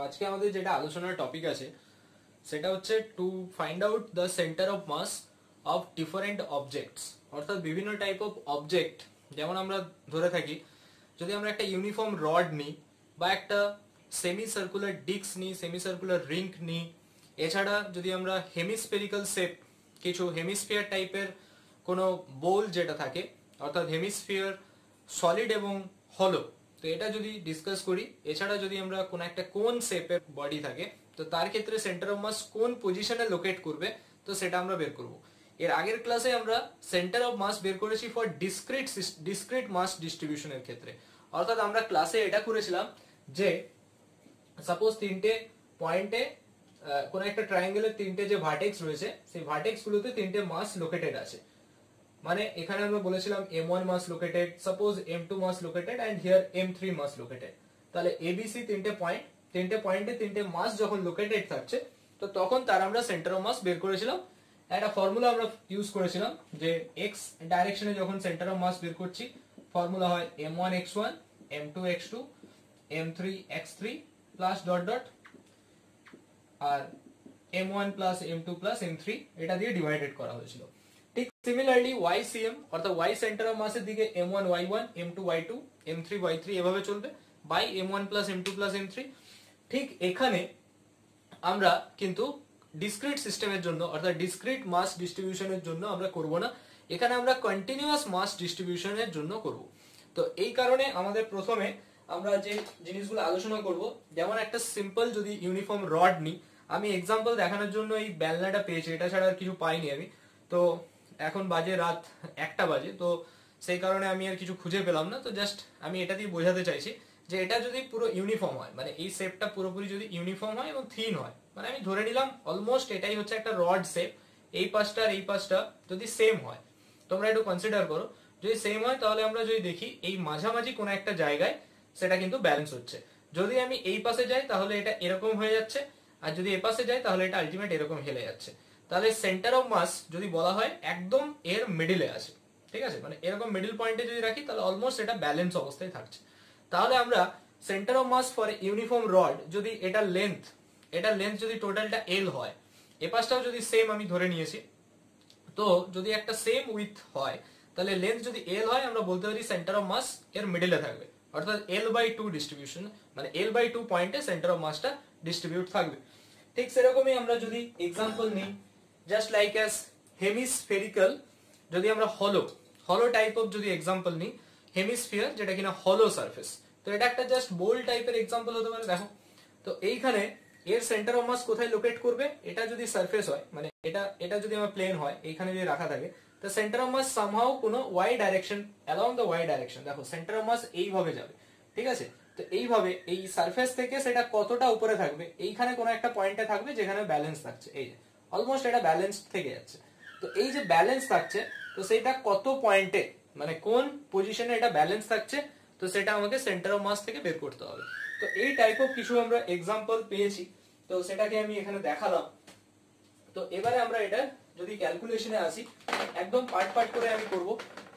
আজকে আমাদের যেটা আলোচনার টপিক আছে সেটা হচ্ছে to find out the centre of mass of different objects, অর্থাৎ বিভিন্ন টাইপ অফ অবজেক্ট। যেমন আমরা ধরে থাকি যদি আমরা একটা ইউনিফর্ম রড নিই বা একটা সেমি সার্কুলার ডিস্ক নিই, সেমি সার্কুলার রিং নিই, এছাড়া যদি আমরা হেমিস্ফেরিক্যাল শেপ কিছু হেমিস্ফিয়ার টাইপের কোনো বোল যেটা থাকে, অর্থাৎ হেমিস্ফিয়ার সলিড এবং হলো, তো এটা যদি ডিসকাস করি, এছাড়া যদি আমরা কোন একটা কোন শেপের বডি থাকে তো তার ক্ষেত্রে সেন্টার অফ মাস কোন পজিশনে লোকেট করবে তো সেটা আমরা বের করব। এর আগের ক্লাসে আমরা সেন্টার অফ মাস বের করেছি ফর ডিসক্রিট মাস ডিস্ট্রিবিউশনের ক্ষেত্রে, অর্থাৎ আমরা ক্লাসে এটা করেছিলাম যে সাপোজ তিনটে পয়েন্টে কোন একটা ট্রায়াঙ্গেলের তিনটে যে ভার্টেক্স রয়েছে সেই ভার্টেক্স গুলোতে তিনটে মাস লোকেটেড আছে। মানে এখানে আমরা বলেছিলাম m1 mass located, suppose m2 mass located and here m3 mass located. তাহলে এবিসি তিনটে পয়েন্টে তিনটে মাস যখন লোকেটেড থাকছে তো তখন তার আমরা সেন্টার অফ মাস বের করেছিলাম। একটা ফর্মুলা আমরা ইউজ করেছিলাম যে এক্স ডাইরেকশনে যখন সেন্টার অফ মাস বের করছি ফর্মুলা হয় m1 x1 m2 x2 m3 x3 plus dot dot আর m1 plus m2 plus m3 এটা দিয়ে ডিভাইডেড করা হয়েছিল। ঠিক সিমিলারলি YCM অর্থাৎ Y সেন্টার অফ মাসের দিকে m1 y1 m2 y2 m3 y3 এভাবে চলবে by m1 plus m2 plus m3। ঠিক এখানে আমরা কিন্তু ডিসক্রিট সিস্টেমের জন্য অর্থাৎ ডিসক্রিট মাস ডিস্ট্রিবিউশনের জন্য আমরা করব না, এখানে আমরা কন্টিনিউয়াস মাস ডিস্ট্রিবিউশনের জন্য করব। তো এই কারণে আমাদের প্রথমে আমরা যে জিনিসগুলো আলোচনা করব, যেমন একটা সিম্পল যদি ইউনিফর্ম রড নিই, আমি এক্সাম্পল দেখানোর জন্য এই বেলনাটা পেয়েছি, এটা ছাড়া আর কিছু পাইনি আমি। তো এখন বাজে রাত 1টা বাজে, তো সেই কারণে আমি আর কিছু খুঁজে পেলাম না। তো জাস্ট আমি এটা দিয়ে বোঝাতে চাইছি যে এটা যদি পুরো ইউনিফর্ম হয়, মানে এই শেপটা পুরোপুরি যদি ইউনিফর্ম হয় এবং থিন হয়, মানে আমি ধরে নিলাম অলমোস্ট এটাই হচ্ছে একটা রড শেপ, এই পাশটা আর এই পাশটা যদি সেম হয়, তোমরা একটু কনসিডার করো, যদি সেম হয় তাহলে আমরা যদি দেখি এই মাঝামাঝি কোনো একটা জায়গায় সেটা কিন্তু ব্যালেন্স হচ্ছে। যদি আমি এই পাশে যাই তাহলে এটা এরকম হয়ে যাচ্ছে, আর যদি এই পাশে যাই তাহলে এটা আলটিমেট এরকম হেলে যাচ্ছে। তাহলে সেন্টার অফ মাস যদি বলা হয় একদম এর মিডিলে আছে, ঠিক আছে, মানে এরকম মিডল পয়েন্টে যদি রাখি তাহলে অলমোস্ট এটা ব্যালেন্স অবস্থায় থাকছে। তাহলে আমরা centre of mass for uniform rod যদি এটা লেন্থ যদি টোটালটা এল হয়, এ পাশটাও যদি সেম আমি ধরে নিয়েছি, তো যদি একটা সেম উইথ হয় তাহলে লেন্থ যদি এল হয় আমরা বলতে পারি সেন্টার অফ মাস এর মিডলে থাকবে, অর্থাৎ l/2 ডিস্ট্রিবিউশন, মানে l/2 পয়েন্টে সেন্টার অফ মাসটা ডিস্ট্রিবিউট থাকবে। ঠিক সেরকমই আমরা যদি এক্সাম্পল নিই, জাস্ট লাইক অ্যাজ হেমিস্ফেরিক্যাল, যদি আমরা হলো টাইপ অফ যদি এক্সাম্পল নিই, হেমিস্ফিয়ার যেটা কিনা হলো সারফেস, তো এটা একটা জাস্ট বোল টাইপের এক্সাম্পল হতে পারে। দেখো তো এইখানে এর সেন্টার অফ মাস কোথায় লোকেট করবে, এটা যদি সারফেস হয়, মানে এটা যদি আমার প্লেন হয়, এইখানে যদি রাখা থাকে, তো সেন্টার অফ মাস সামহাউ কোনো Y direction, along the Y direction, দেখো সেন্টার অফ মাস এইভাবে যাবে, ঠিক আছে। তো এইভাবে এই সারফেস থেকে সেটা কতটা উপরে থাকবে, এইখানে কোনো একটা পয়েন্টে থাকবে যেখানে ব্যালেন্স থাকছে, এই যে অলমোস্ট এটা ব্যালেন্স থেকে যাচ্ছে। তো এই যে ব্যালেন্স থাকছে, তো সেটা কত পয়েন্টে, মানে কোন পজিশনে এটা ব্যালেন্স থাকছে, তো সেটা আমাকে সেন্টার অফ মাস থেকে বের করতে হবে। তো এই টাইপ অফ কিছু আমরা এক্সাম্পল পেয়েছি, তো সেটাকে আমি এখানে দেখালাম। তো এবারে আমরা এটা যদি ক্যালকুলেশনে আসি, একদম পার্ট করে আমি করব।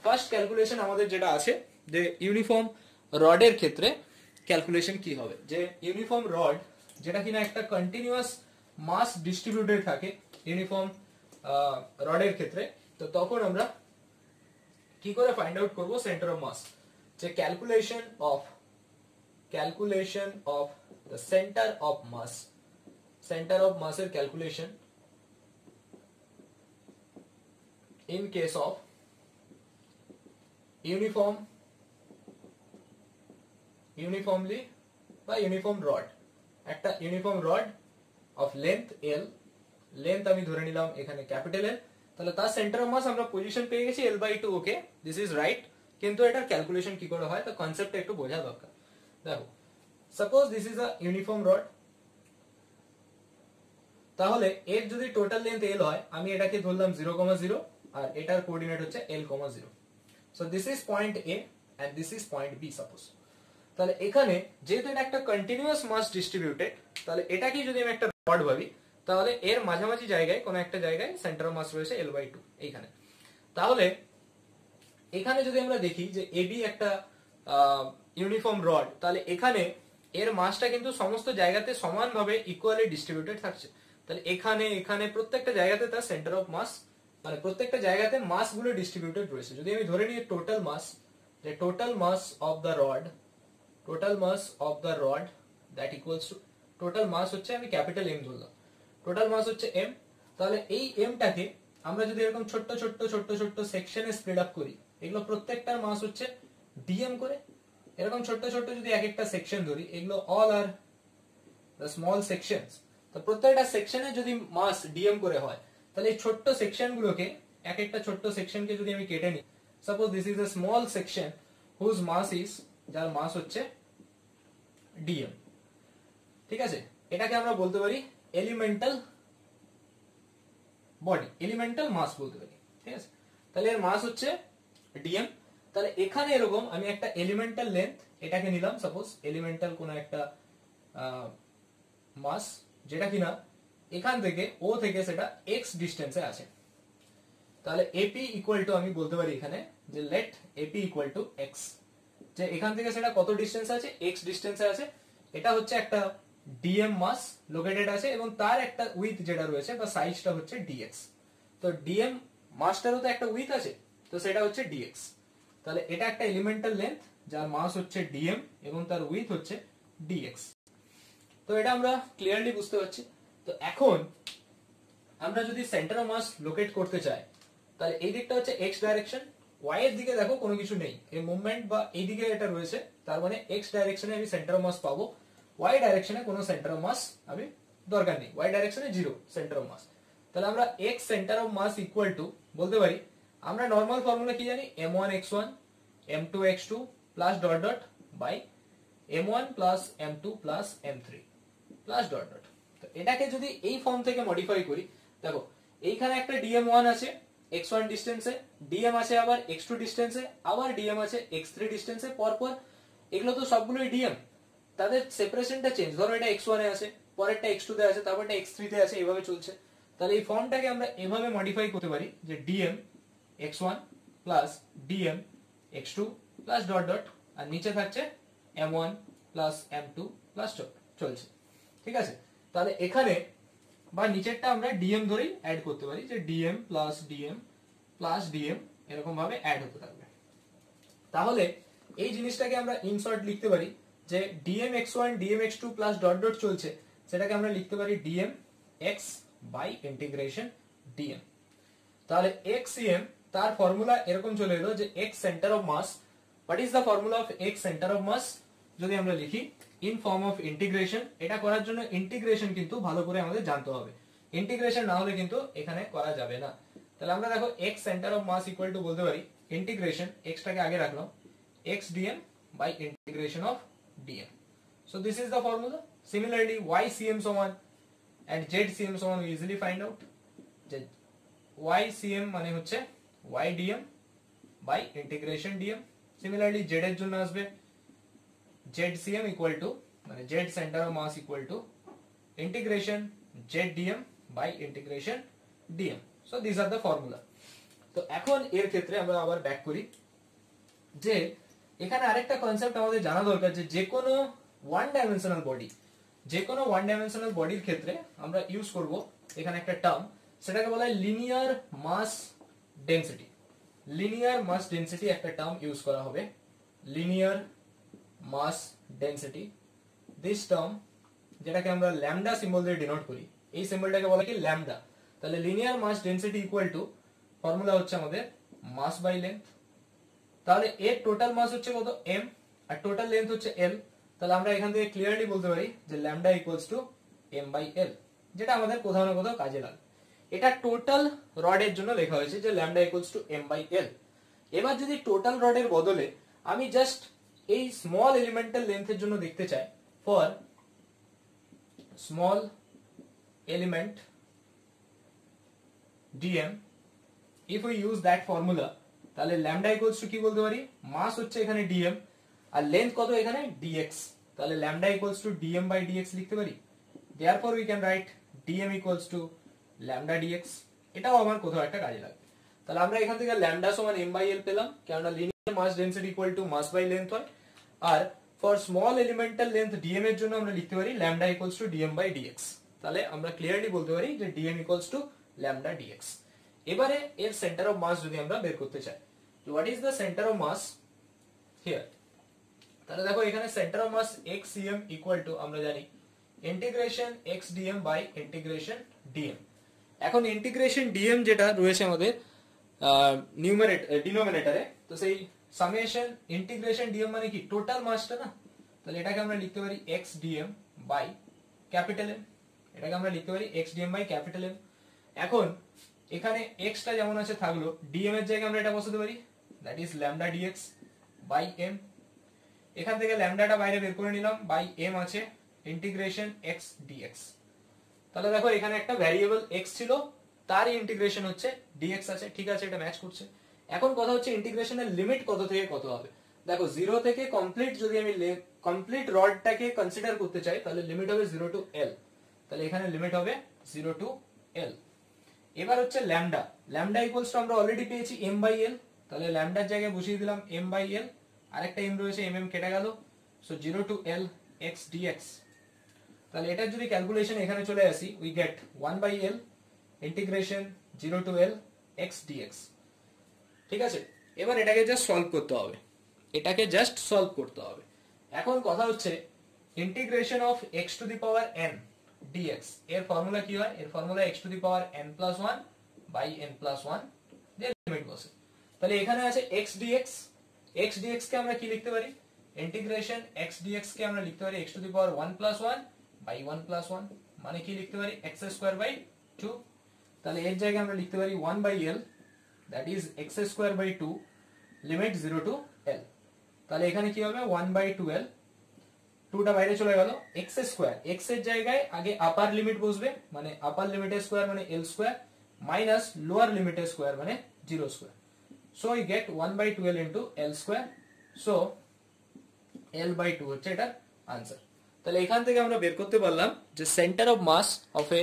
ফার্স্ট ক্যালকুলেশন আমাদের যেটা আছে যে ইউনিফর্ম রডের ক্ষেত্রে ক্যালকুলেশন কি হবে, যে ইউনিফর্ম রড যেটা কিনা একটা কন্টিনিউয়াস মাস ডিস্ট্রিবিউটেড থাকে ইউনিফর্ম রডের ক্ষেত্রে, তো তখন আমরা কি করে ফাইন্ড আউট করব সেন্টার অফ মাস, যে calculation of the centre of মাসের calculation in case of uniformly বা ইউনিফর্ম রড, একটা uniform rod of length l, length আমি ধরে নিলাম এখানে ক্যাপিটাল L, তাহলে তার সেন্টার অফ মাস আমরা পজিশন পেয়ে গেছি l/2, okay this is right. কিন্তু এটার ক্যালকুলেশন কি করে হয়, তো কনসেপ্টটা একটু বোঝা দরকার। দেখো suppose this is a uniform rod, তাহলে এর যদি টোটাল লেন্থ l হয়, আমি এটাকে ধরলাম 0,0 আর এটার কোঅর্ডিনেট হচ্ছে l,0। So this is point A and this is point B suppose. তাহলে এখানে যেহেতু এটা একটা কন্টিনিউয়াস মাস ডিস্ট্রিবিউটেড, তাহলে এটাকে যদি আমি একটা রড ভাবি, তাহলে এর মাঝামাঝি জায়গায় কোন একটা জায়গায় সেন্টার অফ মাস রয়েছে l/2 এইখানে। তাহলে এখানে যদি আমরা দেখি যে AB একটা ইউনিফর্ম রড, তাহলে এখানে এর মাসটা কিন্তু সমস্ত জায়গাতে সমানভাবে ইকুয়ালি ডিস্ট্রিবিউটেড থাকছে। তাহলে এখানে এখানে প্রত্যেকটা জায়গাতে তার সেন্টার অফ মাস মানে প্রত্যেকটা জায়গাতে মাস গুলো ডিস্ট্রিবিউটেড রয়েছে। যদি আমি ধরে নিই টোটাল মাস, যে total mass of the rod, total mass of the rod that equals to, total mass হচ্ছে আমি ক্যাপিটাল এম ধরলাম, টোটাল মাস হচ্ছে এম। তাহলে এই এমটাকে আমরা যদি এরকম ছোট্ট ছোট্ট ছোট্ট ছোট্ট সেকশনে স্প্রেড আপ করি, এগুলো প্রত্যেকটার মাস হচ্ছে ডিএম করে, এরকম ছোট্ট ছোট্ট যদি এক একটা সেকশন ধরি, এগুলো all are the small sections. তো প্রত্যেকটা সেকশনে যদি মাস ডিএম করে হয়, তাহলে এই ছোট্ট সেকশন গুলোকে, এক একটা ছোট্ট সেকশনকে যদি আমি কেটে নিই, suppose this is a small section whose mass is, যার মাস হচ্ছে ডিএম, ঠিক আছে, এটাকে আমরা বলতে পারি এলিমেন্টাল বডি, এলিমেন্টাল মাস বলতে পারি, ঠিক আছে। তাহলে এর মাস হচ্ছে ডিএম। তাহলে এখানে এরকম আমি একটা এলিমেন্টাল লেন্থ এটাকে নিলাম, সাপোজ এলিমেন্টাল কোন একটা মাস, যেটা কিনা এখান থেকে ও থেকে সেটা এক্স ডিস্টেন্সে আছে। তাহলে এপি ইকুয়াল টু আমি বলতে পারি এখানে যে let AP equal to X, যে এখান থেকে সেটা কত ডিস্টেন্সে আছে, এক্স ডিস্টেন্সে আছে। এটা হচ্ছে একটা ডিএম মাস লোকেটেড আছে এবং তার একটা উইথ যেটা রয়েছে বা সাইজটা হচ্ছে ডিএক্স। তো ডিএম মাসটারও তো একটা উইথ আছে, তো সেটা হচ্ছে ডিএক্স। তাহলে এটা একটা এলিমেন্টাল লেন্থ যার মাস হচ্ছে ডিএম এবং তার উইথ হচ্ছে ডিএক্স। তো এটা আমরা ক্লিয়ারলি বুঝতে পারছি। তো এখন আমরা যদি সেন্টার অফ মাস লোকেট করতে চাই, তাহলে এই দিকটা হচ্ছে এক্স ডাইরেকশন, ওয়াই এর দিকে দেখো কোনো কিছু নেই, এই মুভমেন্ট বা এই দিকে এটা রয়েছে, তার মানে এক্স ডাইরেকশনে আমি সেন্টার অফ মাস পাবো, ওয়াই ডাইরেকশনে কোনো সেন্টার অফ মাস আমি দরকার নেই, ওয়াই ডাইরেকশনে জিরো সেন্টার অফ মাস। তাহলে আমরা X centre of mass equal to বলতে পারি, আমরা নর্মাল ফর্মুলা কি জানি, m1 x1 m2 x2 plus dot dot by m1 plus m2 plus m3 plus dot dot. তো এটাকে যদি এই ফর্ম থেকে মডিফাই করি, দেখো এইখানে একটা dm1 আছে x1 ডিস্টেন্সে, dm আছে আবার x2 ডিস্টেন্সে, আবার dm আছে x3 ডিস্টেন্সে, পরপর এগুলো তো সবগুলোই dm, তাদের সেপারেশনটা চেঞ্জ, ধরো এটা x1 এ আছে, পরেরটা x2 তে আছে, তারপরটা x3 তে আছে, এইভাবে চলছে। তাহলে এই ফর্মটাকে আমরা এভাবে মডিফাই করতে পারি যে dm x1 plus dm x2 plus dot dot, আর নিচে থাকছে m1 প্লাস m2 প্লাস চলছে, ঠিক আছে। তাহলে এখানে বা নিচেরটা আমরা dm ধরেই অ্যাড করতে পারি, যে dm plus dm plus dm এরকম ভাবে অ্যাড হতে থাকবে। তাহলে এই জিনিসটাকে আমরা ইন শর্ট লিখতে পারি যে dm x1 dm x2 plus dot dot চলছে, সেটাকে আমরা লিখতে পারি dm x বাই ইন্টিগ্রেশন dm। তাহলে xcm তার ফর্মুলা এরকম চলে এলো যে x centre of mass, what is the formula of x centre of mass, যদি আমরা লিখি ইন ফর্ম অফ ইন্টিগ্রেশন, এটা করার জন্য ইন্টিগ্রেশন কিন্তু ভালো করে আমাদের জানতে হবে, ইন্টিগ্রেশন না হলে কিন্তু এখানে করা যাবে না। তাহলে আমরা দেখো x centre of mass equal to বলতে পারি ইন্টিগ্রেশন, x টাকে আগে রাখলাম, x dm by integration of dm. So this is the formula. Similarly y cm সমান and z cm সমান we easily find out যে y cm মানে হচ্ছে y dm by integration dm. Similarly z এর জন্য আসবে z cm equal to মানে z center of mass equal to integration z dm by integration dm. So these are the formula. তো এখন এর ক্ষেত্রে আমরা আবার ব্যাক করি যে এখানে আরেকটা কনসেপ্ট আমাদের জানা দরকার, যে যেকোনো ওয়ান ডাইমেনশনাল বডি, যেকোনো ওয়ান ডাইমেনশনাল বডির ক্ষেত্রে আমরা ইউজ করব এখানে একটা টার্ম, সেটাকে বলা হয় linear mass density. Linear mass density একটা টার্ম ইউজ করা হবে, linear mass density. This term যেটাকে আমরা ল্যামডা সিম্বল দিয়ে ডিনোট করি, এই সিম্বলটাকে বলা কি ল্যামডা। তাহলে linear mass density equal to formula হচ্ছে আমাদের মাস বাই লেন্থ। তাহলে এর টোটাল মাস হচ্ছে কত m আর টোটাল লেন্থ হচ্ছে l। তাহলে আমরা এখান থেকে ক্লিয়ারলি বলতে পারি যে lambda equals to m by l, যেটা আমাদের কোথাও না কোথাও কাজে লাগে। এটা টোটাল রডের জন্য লেখা হয়েছে যে lambda equals to m by l। এবার যদি টোটাল রডের বদলে আমি জাস্ট এই স্মল এলিমেন্টাল লেন্থের জন্য দেখতে চাই, for small element dm, if we use that formula, তাহলে ল্যামডা ইকুয়ালস টু কি বলতে পারি, মাস হচ্ছে এখানে dm আর লেন্থ কত এখানে dx, তাহলে lambda equals to dm by dx লিখতে পারি। therefore we can write dm equals to lambda dx। এটাও আমার কোথাও একটা কাজে লাগবে। তাহলে আমরা এখান থেকে ল্যামডা সমান m বাই l পেলাম, কারণ linear mass density equal to mass by length হয়, আর for small elemental length dm এর জন্য আমরা লিখতে পারি lambda equals to dm by dx। তাহলে আমরা ক্লিয়ারলি বলতে পারি যে dm equals to lambda dx। এবারে এর সেন্টার অফ মাস যদি আমরা বের করতে চাই, what is the centre of mass here? তাহলে দেখো এখানে centre of mass x cm equal to আমরা জানি integration x dm by integration dm। এখন ইন্টিগ্রেশন dm যেটা রয়েছে আমাদের ডিনোমিনেটরে, তো সেই সামেশন ইন্টিগ্রেশন dm মানে কি টোটাল মাসটা না, তাহলে এটাকে আমরা লিখতে পারি x dm by capital M। এটাকে আমরা লিখতে পারি x dm by capital M। এখন এখানে x টা যেমন আছে থাকলো, dm এর জায়গায় আমরা এটা বসাতে পারি, that is lambda dx by m। এখান থেকে ল্যামডাটা বাইরে বের করে নিলাম, বাই m আছে ইন্টিগ্রেশন x dx। তাহলে দেখো এখানে একটা ভ্যারিয়েবল x ছিল, তার ইন্টিগ্রেশন হচ্ছে dx আছে, ঠিক আছে, এটা ম্যাচ করছে। এখন কথা হচ্ছে ইন্টিগ্রেশনের লিমিট কত থেকে কত হবে। দেখো 0 থেকে কমপ্লিট যদি আমি কমপ্লিট রডটাকে কনসিডার করতে চাই তাহলে লিমিট হবে 0 টু l, তাহলে এখানে লিমিট হবে 0 টু l। এবার হচ্ছে ল্যামডা, ল্যামডা ইকুয়ালস টু আমরা অলরেডি পেয়েছি m বাই l, তাহলে ল্যামডার জায়গায় বসিয়ে দিলাম m বাই l, আরেকটা m রয়েছে m কেটে গেল, so 0 to l x dx। তাহলে এটা যদি ক্যালকুলেশন এখানে চলে আসি, we get 1 by l integration 0 to l x dx। ঠিক আছে, এবার এটাকে জাস্ট সলভ করতে হবে, এটাকে জাস্ট সলভ করতে হবে। এখন কথা হচ্ছে integration of x to the power n dx এর ফর্মুলা কি হয়? এর formula x to the power n plus 1 by n plus 1 দিয়ে লিমিট বসে। তাহলে এখানে আছে x dx, x dx কে আমরা কি লিখতে পারি? ইন্টিগ্রেশন x dx কে আমরা লিখতে পারি x to the power 1 plus 1 by 1 plus 1, মানে কি লিখতে পারি x স্কয়ার বাই 2। তাহলে এর জায়গায় আমরা লিখতে পারি 1 by l, that is x square by 2 limit 0 to l। তাহলে এখানে কি হবে 1 বাই 2l, 2টা বাইরে চলে গেল, x স্কয়ার, x এর জায়গায় আগে আপার লিমিট বসবে, মানে আপার লিমিটের স্কয়ার মানে l স্কয়ার মাইনাস লোয়ার লিমিটের স্কয়ার মানে 0 square. So we get 1 by 2l into l square, so l by 2 হচ্ছে এটার आंसर। তাহলে এখান থেকে আমরা বের করতে পারলাম যে centre of mass of a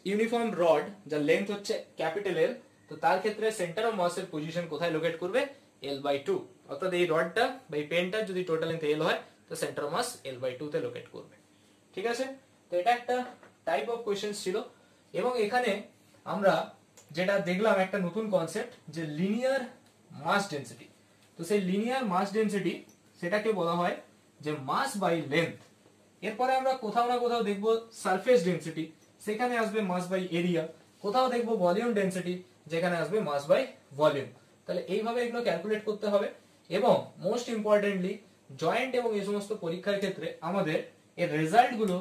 uniform rod যার লেন্থ হচ্ছে ক্যাপিটাল L, তো তার ক্ষেত্রে সেন্টার অফ মাস এর পজিশন কোথায় লোকেট করবে? l by 2। অর্থাৎ এই রডটা বা এই পেনটা যদি টোটাল লেন্থ l হয় তো centre of mass l by 2 তে লোকেট করবে। ঠিক আছে, তো এটা একটা টাইপ অফ কোশ্চেন ছিল। এবং এখানে আমরা যেটা দেখলাম একটা নতুন কনসেপ্ট যে লিনিয়ার মাস ডেনসিটি। তো সেই লিনিয়ার মাস ডেনসিটি সেটাকে বলা হয় যে মাস বাই লেন্থ। এরপরে আমরা কোথাও না কোথাও দেখব সারফেস ডেনসিটি, সেখানে আসবে মাস বাই এরিয়া। কোথাও দেখব ভলিউম ডেনসিটি, যেখানে আসবে মাস বাই ভলিউম। তাহলে এইভাবে এগুলো ক্যালকুলেট করতে হবে। এবং মোস্ট ইম্পর্টেন্টলি জয়েন্ট এবং এই সমস্ত পরীক্ষার ক্ষেত্রে আমাদের এর রেজাল্ট গুলো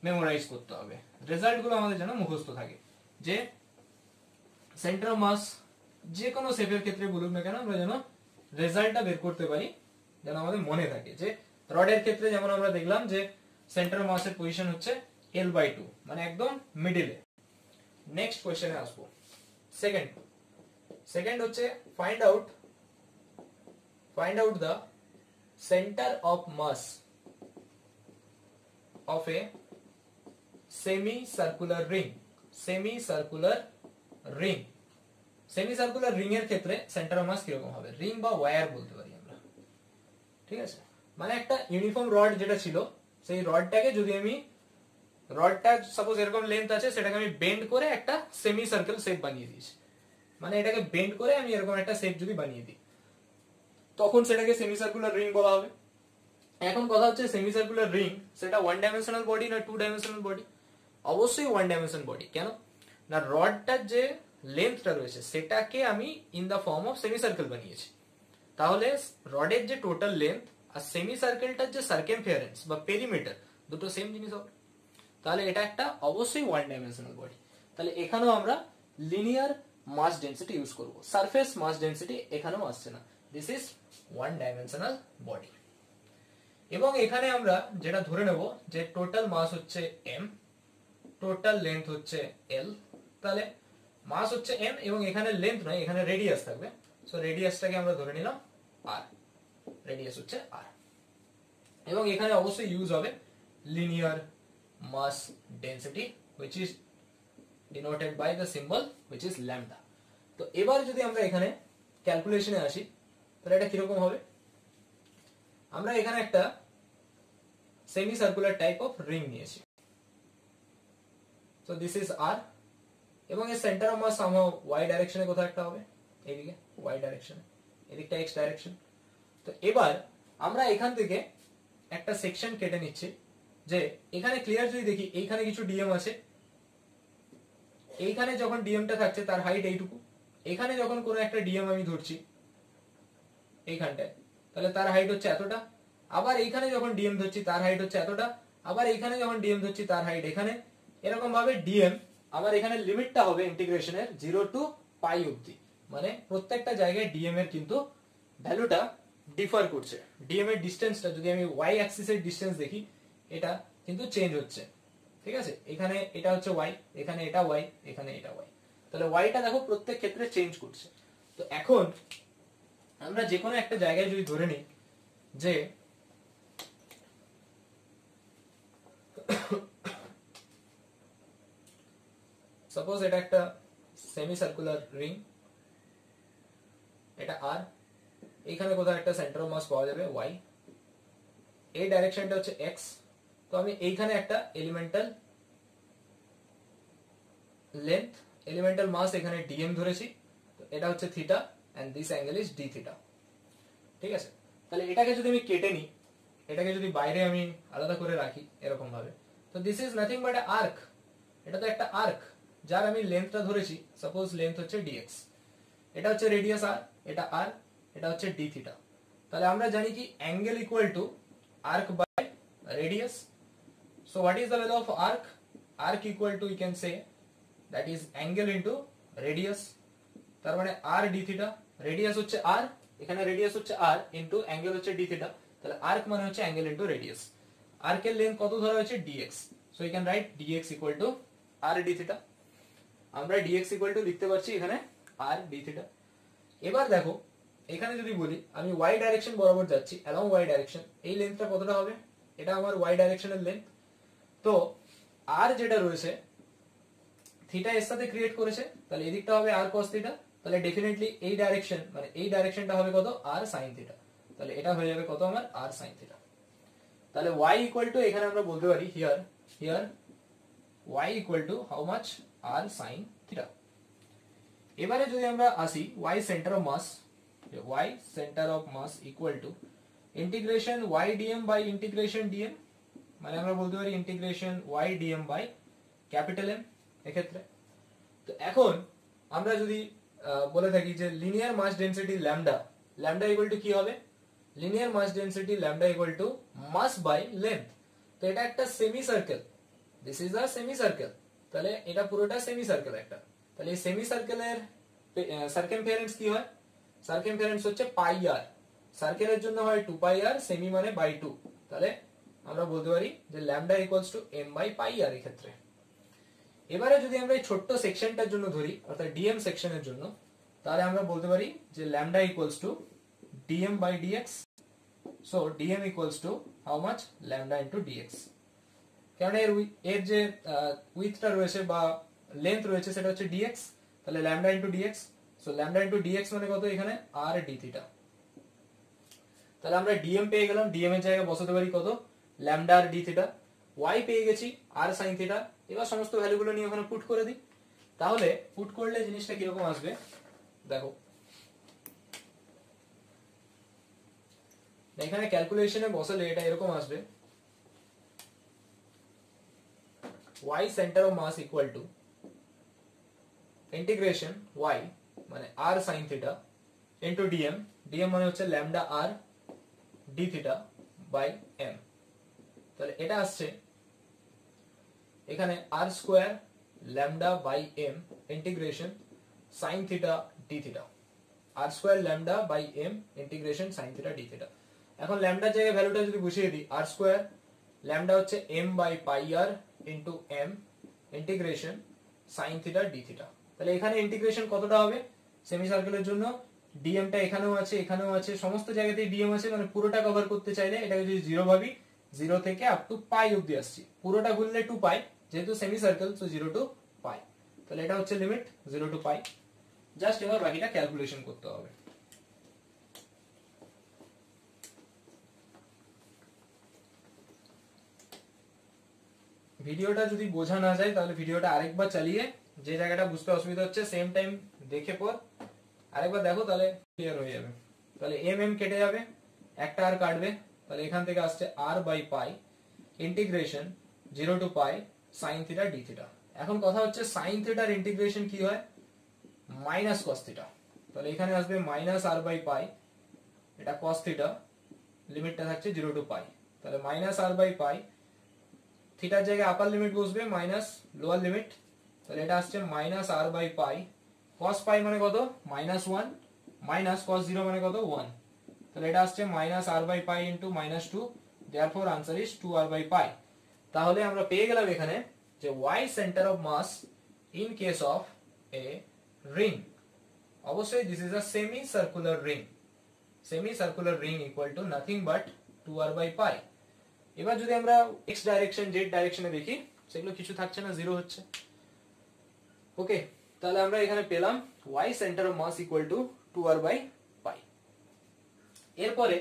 মেমোরাইজ করতে হবে, রেজাল্ট গুলো আমাদের যেন মুখস্থ থাকে। যে সেন্টার অফ মাস যে কোনো শেপের ক্ষেত্রে বলুক না কেন আমরা যেন রেজাল্টটা বের করতে পারি, যেন আমাদের মনে থাকে। যে রডের ক্ষেত্রে যেমন আমরা দেখলাম যে সেন্টার অফ মাসের পজিশন হচ্ছে l বাই 2, মানে একদম মিডলে। নেক্সট কোশ্চেনে আসবো। সেকেন্ড হচ্ছে find out the centre of mass of a semi circular ring. Semi circular ring এর ক্ষেত্রে সেন্টার অফ মাস কিরকম হবে? রিং বা ওয়্যার বলতে পারি আমরা। ঠিক আছে, মানে একটা ইউনিফর্ম রড যেটা ছিল, সেই রডটাকে যদি আমি, রডটা সাপোজ এরকম লেন্থ আছে, সেটাকে আমি বেন্ড করে একটা সেমি সার্কেল শেপ বানিয়ে দিয়েছি, মানে এটাকে বেন্ড করে আমি এরকম একটা শেপ যদি বানিয়ে দিই তখন সেটাকে সেমি সার্কুলার রিং বলা হবে। এখন কথা হচ্ছে সেমি সার্কুলার রিং সেটা ওয়ান ডাইমেনশনাল বডি না টু ডাইমেনশনাল বডি? অবশ্যই ওয়ান ডাইমেনশন বডি। কেন না, রডটার যে লেন্থটা রয়েছে সেটাকে আমি in the form of semi circle বানিয়েছি। তাহলে রডের যে টোটাল লেন্থ আর সেমি সার্কেলটার যে সার্কেমফারেন্স বা পেরিমিটার দুটো সেম জিনিস হবে। তাহলে এটা একটা অবশ্যই ওয়ান ডাইমেনশনাল বডি। তাহলে এখানেও আমরা লিনিয়ার মাস ডেনসিটি ইউজ করব, সারফেস মাস ডেনসিটি এখানেও আসছে না, this is one dimensional body. এবং এখানে আমরা যেটা ধরে নেব যে টোটাল মাস হচ্ছে m, টোটাল লেন্থ হচ্ছে l। তাহলে মাস হচ্ছে m এবং এখানে লেন্থ নয়, এখানে রেডিয়াস থাকবে, সো রেডিয়াসটাকে আমরা ধরে নিলাম r, রেডিয়াস হচ্ছে r। এবং এখানে অবশ্যই ইউজ হবে linear mass density which is denoted by the symbol which is lambda। তো এবার যদি আমরা এখানে ক্যালকুলেশনে আসি তাহলে এটা কিরকম হবে? আমরা এখানে একটা semi circular type of ring নিয়েছি। সো দিস ইজ আর, এবং এর centre of mass somehow y ডাইরেকশনে কোথাও একটা হবে, এইদিকে ওয়াই ডাইরেকশনে, এদিকটা এক্স ডাইরেকশন। তো এবার আমরা এখান থেকে একটা সেকশন কেটে নিচ্ছি, যে এখানে ক্লিয়ার যদি দেখি এইখানে কিছু ডিএম আছে, এইখানে যখন ডিএমটা থাকছে তার হাইট এইটুকু, এখানে যখন কোনো একটা ডিএম আমি ধরছি এইখানটায়, তাহলে তার হাইট হচ্ছে এতটা, আবার এইখানে যখন ডিএম ধরছি তার হাইট হচ্ছে এতটা, আবার এইখানে যখন ডিএম ধরছি তার হাইট এখানে, এরকম ভাবে ডিএম আবার এখানে লিমিটটা হবে ইন্টিগ্রেশনের 0 টু পাই অবধি, মানে প্রত্যেকটা জায়গায় ডিএম এর কিন্তু ভ্যালুটা ডিফার করছে। ডিএম এর ডিসটেন্সটা যদি আমি ওয়াই অ্যাক্সিসের ডিসটেন্স দেখি, এটা কিন্তু চেঞ্জ হচ্ছে, ঠিক আছে? এখানে এটা হচ্ছে ওয়াই, এখানে এটা ওয়াই, এখানে এটা ওয়াই, তাহলে ওয়াইটা দেখো প্রত্যেক ক্ষেত্রে চেঞ্জ করছে। তো এখন আমরা যে কোনো একটা জায়গায় যদি ধরে নিই যে সাপোজ এটা একটা সেমি সার্কুলার রিং, এটা আর, এখানে কোথাও একটা সেন্টার অফ মাস পাওয়া যাবে ওয়াই, এই ডাইরেকশনটা হচ্ছে এক্স, তো আমি এইখানে একটা এলিমেন্টাল লেন্থ, এলিমেন্টাল মাস এখানে ডিএম ধরেছি, তো এটা হচ্ছে theta and this angle is d theta, ঠিক আছে? তাহলে এটাকে যদি আমি কেটে নিই, এটাকে যদি বাইরে আমি আলাদা করে রাখি এরকম ভাবে, তো this is nothing but a arc, এটা তো একটা আর্ক যার আমি লেন্থটা ধরেছি, সাপোজ লেন্থ হচ্ছে ডিএক্স, এটা হচ্ছে রেডিয়াস আর, এটা আর, এটা হচ্ছে ডি থিটা। তাহলে আমরা জানি কি angle equal to arc by radius. So what is the value of arc? Arc equal to, you can say that is angle into radius, তার মানে আর ডি থিটা, রেডিয়াস হচ্ছে আর, এখানে রেডিয়াস হচ্ছে আর ইনটু অ্যাঙ্গেল হচ্ছে d theta, তাহলে arc মানে হচ্ছে angle into radius. আর্কের লেন্থ কত ধরা হয়েছে? Dx, so you can write dx equal to r d theta. আমরা ডিএক্স ইকুয়াল টু লিখতে পারছি এখানে আর ডি থিটা। এবার দেখো এখানে যদি বলি আমি ওয়াই ডাইরেকশন বরাবর যাচ্ছি, অ্যালং ওয়াই ডাইরেকশন, এই লেন্থটা কতটা হবে? এটা আমার ওয়াই ডাইরেকশনের লেন্থ, তো আর যেটা রয়েছে থিটা এর সাথে ক্রিয়েট করেছে, তাহলে এদিকটা হবে আর কস থিটা, তাহলে ডেফিনেটলি এই ডাইরেকশন মানে এই ডাইরেকশনটা হবে কত? আর সাইন থিটা, তাহলে এটা হয়ে যাবে কত আমার? R sine theta. তাহলে y ইকুয়াল টু, এখানে আমরা বলতে পারি here y equal to how much? R sine theta. এবারে যদি আমরা আসি y centre of mass, y centre of mass equal to integration y dm by integration dm, মানে আমরা বলতে পারি integration y dm by capital M এক্ষেত্রে। তো এখন আমরা যদি বলে থাকি যে linear mass density lambda, lambda equal to কি হবে? Linear mass density lambda equal to mass by length. তো এটা একটা semi circle, this is a semi circle, তাহলে এটা পুরোটা সেমি সার্কেল একটা, তাহলে এই সেমি সার্কেলের সার্কেমফারেন্স কি হয়? সার্কেমফারেন্স হচ্ছে পাই আর, সার্কেলের জন্য হয় 2 পাই আর, সেমি মানে বাই 2, তাহলে আমরা বলতে পারি যে lambda equals to m by pi R এই ক্ষেত্রে। এবারে যদি আমরা এই ছোট্ট সেকশনটার জন্য ধরি, অর্থাৎ ডিএম সেকশনের জন্য, তাহলে আমরা বলতে পারি যে lambda equals to dm by dx, so dm equals to how much? Lambda into dx. কারণ এর যে উইথটা রয়েছে বা লেন্থ রয়েছে সেটা হচ্ছে ডিএক্স, তাহলে lambda into dx, so lambda into dx মানে কত? এখানে আর ডি থিটা। তাহলে আমরা ডিএম পেয়ে গেলাম, ডিএম এর জায়গায় বসাতে পারি কত? ল্যামডা আর ডি থিটা। ওয়াই পেয়ে গেছি আর সাইন থিটা। এবার সমস্ত ভ্যালুগুলো নিয়ে ওখানে পুট করে দিই, তাহলে পুট করলে জিনিসটা কিরকম আসবে দেখো। এখানে ক্যালকুলেশনে বসালে এটা এরকম আসবে, y centre of mass equal to integration y মানে r sin theta into dm, dm মানে হচ্ছে lambda r d theta by m। তাহলে এটা আসছে এখানে r square lambda by m integration sin theta d থিটা, r square lambda by m integration sin theta d theta. এখন ল্যামডার জায়গায় ভ্যালুটা যদি বসিয়ে দিই, r স্কয়ার ল্যামডা হচ্ছে m by pi r into m integration sin theta d theta. তাহলে এখানে ইন্টিগ্রেশন কতটা হবে? সেমি সার্কেলের জন্য dm টা এখানেও আছে, এখানেও আছে, সমস্ত জায়গাতেই dm আছে, মানে পুরোটা কভার করতে চাইলে এটাকে যদি 0 ভাবি, 0 থেকে আপ টু পাই অবধি আসছি, পুরোটা ঘুরলে 2 পাই, যেহেতু semi circle so 0 to pi, তাহলে এটা হচ্ছে লিমিট 0 টু পাই। জাস্ট এবার বাকিটা ক্যালকুলেশন করতে হবে। ভিডিওটা যদি বোঝা না যায় তাহলে ভিডিওটা আরেকবার চালিয়ে যে জায়গাটা বুঝতে অসুবিধা হচ্ছে সেম টাইম দেখে পর আরেকবার দেখো, তাহলে ক্লিয়ার হয়ে যাবে। তাহলে এম এম কেটে যাবে, একটা আর কাটবে, তাহলে এখান থেকে আসছে R by pi integration 0 to pi sine theta d theta. এখন কথা হচ্ছে সাইন থিটার ইন্টিগ্রেশন কি হয়, মাইনাস কস থিটা। তাহলে এখানে আসবে মাইনাস আর বাই পাই, এটা কস থিটা, লিমিটটা থাকছে 0 টু পাই, তাহলে মাইনাস আর বাই পাই, থিটার জায়গায় আপার লিমিট বসবে মাইনাস লোয়ার লিমিট, তাহলে এটা আসছে মাইনাস আর বাই পাই, কস পাই মানে কত -1 মাইনাস কস 0 মানে কত 1, তাহলে এটা আসছে minus R by pi into -2, therefore answer is 2 R by pi. তাহলে আমরা পেয়ে গেলাম এখানে যে y centre of mass in case of a ring, অবশ্যই this is a semi circular ring, semi circular ring equal to nothing but 2 R by pi. এবার যদি আমরা x ডাইরেকশন z ডাইরেকশনে দেখি, সেগুলো কিছু থাকছে না, জিরো হচ্ছে। ওকে, তাহলে আমরা এখানে পেলাম y centre of mass equal to 2 R by pi. এরপরে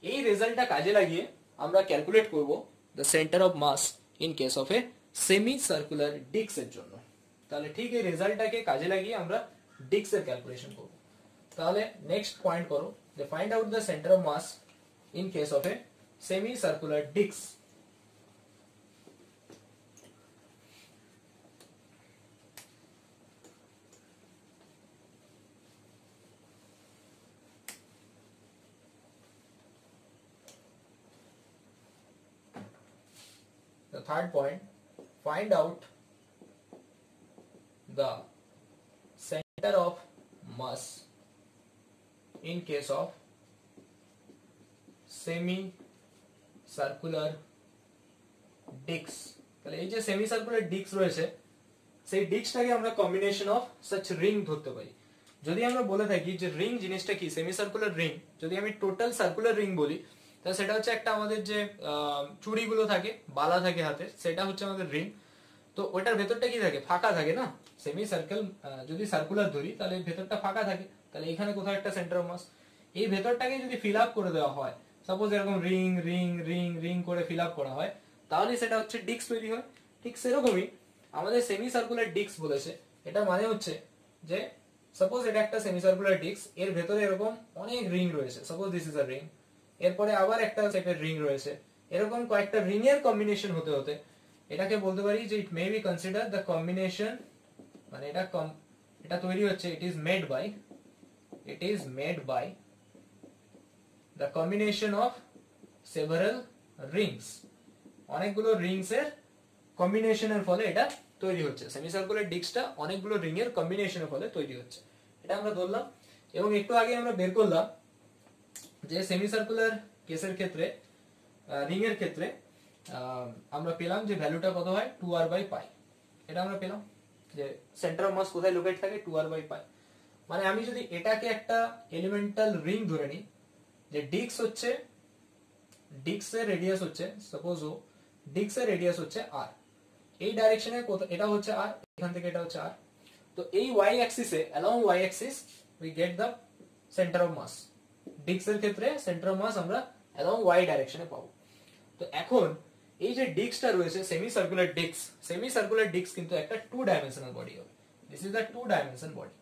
এই রেজাল্টটা কাজে লাগিয়ে আমরা ক্যালকুলেট করব the centre of mass in case of a semi circular disc এর জন্য। তাহলে ঠিক এই রেজাল্টটাকে কাজে লাগিয়ে আমরা ডিস্ক এর ক্যালকুলেশন করব। তাহলে নেক্সট পয়েন্ট করো যে find out the centre of mass in case of a semi circular disc. The third point, find out the center of mass in case of semi circular disc। তাহলে এই যে semi circular disk রয়েছে, সেই ডিস্কটাকে আমরা combination of such ring ধরতে পারি। যদি আমরা বলে থাকি যে রিং জিনিসটা কি, সেমি সার্কুলার রিং, যদি আমি টোটাল সার্কুলার রিং বলি তাহলে সেটা হচ্ছে একটা আমাদের যে চুড়িগুলো থাকে, বালা থাকে হাতে, সেটা হচ্ছে আমাদের রিং। তো ওটার ভেতরটা কি থাকে, ফাঁকা থাকে না। সেমি সার্কেল যদি সার্কুলার ধরি তাহলে ভেতরটা ফাঁকা থাকে, তাহলে এখানে কোথাও একটা সেন্টার অফ মাস। এই ভেতরটাকে যদি ফিল আপ করে দেওয়া হয়, সাপোজ এরকম রিং রিং রিং রিং করে ফিল আপ করা হয়, তাহলে সেটা হচ্ছে ডিস্ক তৈরি হয়। ঠিক সেরকমই আমাদের সেমি সার্কুলার ডিস্ক বলেছে, এটা মানে হচ্ছে যে সাপোজ এটা একটা সেমি সার্কুলার ডিস্ক, এর ভেতরে এরকম অনেক রিং রয়েছে, suppose this is a ring, এরপরে আবার একটা সেটের রিং রয়েছে, এরকম কয়েকটা রিং এর কম্বিনেশন হতে হতে এটাকে বলতে পারি যে it may be consider the combination, মানে এটা তৈরি হচ্ছে, it is made by the combination of several rings. অনেকগুলো রিংস এর কম্বিনেশনের ফলে এটা তৈরি হচ্ছে, সেমি সার্কুলার ডিস্কটা অনেকগুলো রিং এর কম্বিনেশনের ফলে তৈরি হচ্ছে, এটা আমরা ধরলাম। এবং একটু আগে আমরা বের করলাম যে সেমি সার্কুলার কেসের ক্ষেত্রে, রিং এর ক্ষেত্রে আমরা পেলাম যে ভ্যালুটা কত হয় 2 আর বাই পাই। এটা আমরা পেলাম যে সেন্টার অফ মাস কোথায় লোকেট থাকে, 2 আর বাই পাই। মানে আমি যদি এটাকে একটা এলিমেন্টাল রিং ধরে নিই, যে ডিস্কের রেডিয়াস হচ্ছে সাপোজ ডিস্কের রেডিয়াস হচ্ছে r, এই ডাইরেকশনে এটা হচ্ছে r, এখান থেকে এটা হচ্ছে r। তো এই y অ্যাক্সিসে, along y axis we get the center of mass। ডিস্কের ক্ষেত্রে সেন্টার অফ মাস আমরা along y ডাইরেকশনে পাবো। তো এখন এই যে ডিস্কটা রয়েছে সেমি সার্কুলার ডিস্ক কিন্তু একটা 2 ডাইমেনশনাল বডি হবে, this is the 2 dimension body.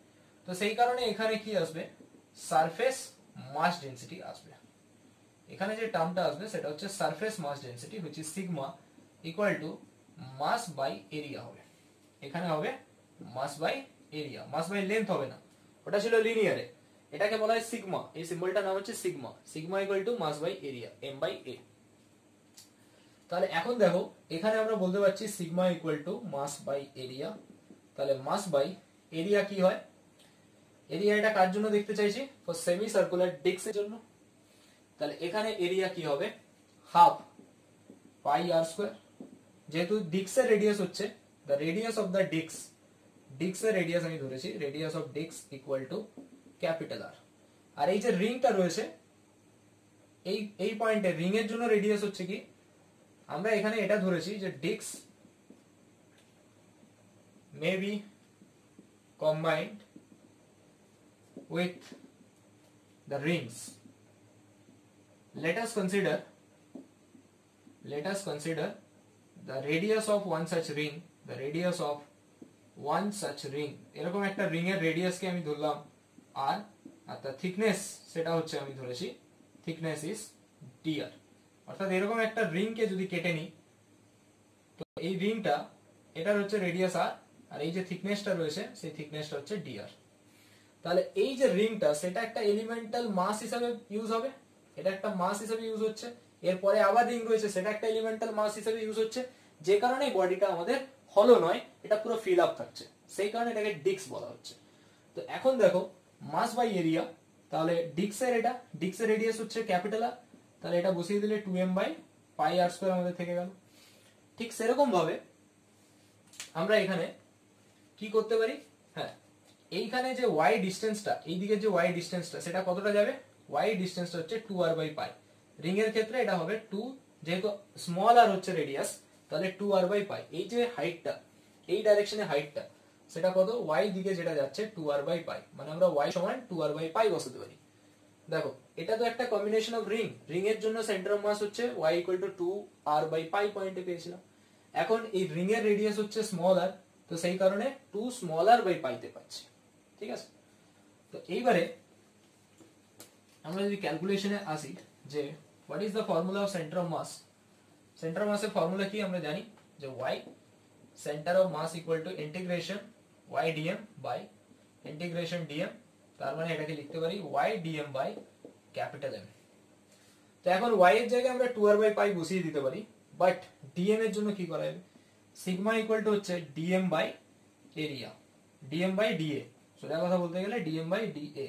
তো সেই কারণে এখানে কি আসবে, সারফেস মাস ডেনসিটি আসবে। এখানে যে টার্মটা আসবে সেটা হচ্ছে surface mass density which is sigma equal to mass by area হবে। এখানে হবে mass by area, mass by length হবে না, ওটা ছিল লিনিয়ারে, এটাকে বলা হয় সিগমা, এই সিম্বলটার নাম হচ্ছে sigma, sigma equal to mass by area, m by a। তাহলে এখন দেখো এখানে আমরা বলতে পারছি sigma equal to mass by area. তাহলে মাস বাই এরিয়া কি হয়, এরিয়া এটা কার জন্য দেখতে চাইছি, ফর সেমি সার্কুলার ডিস্কের জন্য। তাহলে এখানে এরিয়া কি হবে, হাফ পাই আর স্কয়ার, যেহেতু ডিস্কের রেডিয়াস হচ্ছে দ্য রেডিয়াস অফ দ্য ডিস্কের রেডিয়াস আমি ধরেছি, radius of disc equal to capital R. আর এই যে রিংটা রয়েছে, এই পয়েন্টে রিং এর জন্য রেডিয়াস হচ্ছে কি, আমরা এখানে এটা ধরেছি যে disc may be combined with the rings. let us consider the radius of one such ring, the radius of one such ring, এরকম একটা রিং এর রেডিয়াস কে আমি ধরলাম r, আর তার থিকনেস সেটা হচ্ছে আমি ধরেছি থিকনেস ইজ dr। অর্থাৎ এরকম একটা রিং কে যদি কেটে নিই, তো এই রিংটা এটার হচ্ছে রেডিয়াস r, আর এই যে থিকনেসটা রয়েছে সেই থিকনেসটা হচ্ছে dr। তাহলে এই যে রিংটা সেটা একটা এলিমেন্টাল মাস হিসেবে ইউজ হবে, এটা একটা মাস হিসেবে ইউজ হচ্ছে। এরপরে আবার রিং রয়েছে, সেটা একটা এলিমেন্টাল মাস হিসেবে ইউজ হচ্ছে, যে কারণে বডিটা আমাদের হলো নয়, এটা পুরো ফিল আপ থাকছে, সেই কারণে এটাকে ডিস্ক বলা হচ্ছে। তো এখন দেখো মাস বাই এরিয়া, তাহলে ডিস্কের রেডিয়াস হচ্ছে ক্যাপিটাল আর, তাহলে এটা বসিয়ে দিলে 2m by pi r square আমাদের থেকে গেল। ঠিক সেরকম ভাবে আমরা এখানে কি করতে পারি, হ্যাঁ এইখানে যে y ডিসটেন্সটা, এইদিকে যে y ডিসটেন্সটা সেটা কতটা যাবে, y ডিসটেন্সটা হচ্ছে 2r বাই পাই। রিং এর ক্ষেত্রে এটা হবে 2, যেহেতু স্মল আর হচ্ছে রেডিয়াস, তাহলে 2r বাই পাই। এই যে হাইটটা, এই ডাইরেকশনে হাইটটা সেটা কত, y দিকে যেটা যাচ্ছে 2r বাই পাই, মানে আমরা y সমান 2r বাই পাই বসাতে পারি। দেখো এটা তো একটা কম্বিনেশন অফ রিং এর জন্য সেন্টার অফ মাস হচ্ছে y equal to 2r by pi পয়েন্টে পেয়েছিলাম। এখন এই রিং এর রেডিয়াস হচ্ছে স্মল আর, তো সেই কারণে 2 স্মল আর বাই পাইতে পাচ্ছি, ঠিক আছে। তো এইবারে আমরা যদি ক্যালকুলেশনে আসি যে what is the formula of centre of mass, centre of মাসের ফর্মুলা কি আমরা জানি যে y centre of mass equal to integration y dm by integration dm, তার মানে এটাকে লিখতে পারি y dm by capital M। তো এখন y এর জায়গায় আমরা 2r বাই পাই বসিয়ে দিতে পারি, বাট dm এর জন্য কি করা যাবে, সিগমা ইকুয়াল টু হচ্ছে dm by area, dm by dA, সোজা কথা বলতে গেলে dm বাই dA।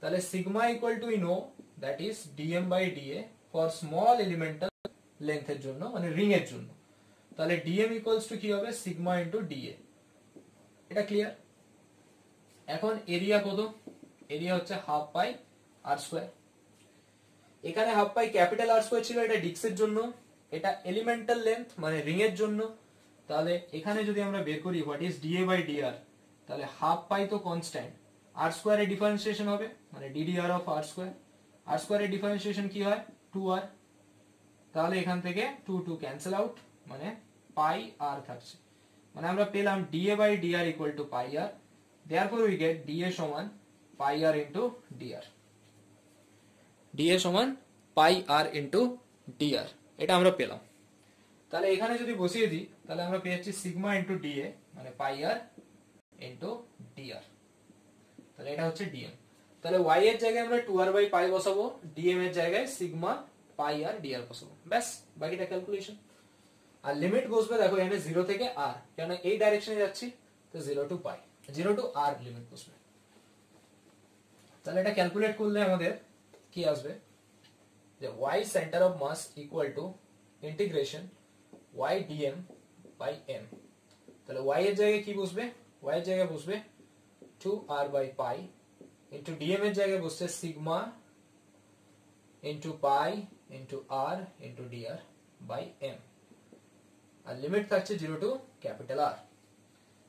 তাহলে sigma equal to we know that is dm by dA for small elemental লেন্থের জন্য, মানে রিং এর জন্য। তাহলে dm ইকুয়ালস টু কি হবে, সিগমা ইনটু dA। এটা ক্লিয়ার। এখন এরিয়া কত, এরিয়া হচ্ছে হাফ পাই আর স্কয়ার। এখানে half pi capital r square ছিল, এটা ডিস্কের জন্য, এটা এলিমেন্টাল লেন্থ মানে রিং এর জন্য। তাহলে এখানে যদি আমরা বের করি what is dA by dr, তাহলে হাফ পাই তো কনস্ট্যান্ট, আর স্কয়ার এর ডিফারেন্সিয়েশন হবে মানে ddr of r square, r square এর ডিফারেন্সিয়েশন কি হয় 2r, তাহলে এখান থেকে 2 2 ক্যান্সেল আউট, মানে পাই আর থাকছে, মানে আমরা পেলাম dA by dr equal to pi r, therefore we get dA সমান pi r into dr, dA সমান পাই আর ইনটু dr, এটা আমরা পেলাম। তাহলে এখানে যদি বসিয়ে দিই তাহলে আমরা পেয়ে যাচ্ছি সিগমা ইনটু dA মানে পাই আর ইনটু dr, তাহলে এটা হচ্ছে dm। তাহলে y এর জায়গায় আমরা 2r বাই পাই বসাবো, dm এর জায়গায় সিগমা পাই আর dr বসাবো, ব্যাস বাকিটা ক্যালকুলেশন। আর লিমিট বসবে দেখো এখানে 0 থেকে r, কারণ এই ডাইরেকশনে যাচ্ছি, তো 0 to pi, 0 to r limit বসবে। তাহলে এটা ক্যালকুলেট করলে আমাদের কি আসবে যে y centre of mass equal to integration y dm by m। তাহলে y এর জায়গায় কি বসবে, y এর জায়গায় বসবে 2r by pi into dm এর জায়গায় বসছে sigma into pi into r into dr by m, আর লিমিট থাকছে 0 টু ক্যাপিটাল R।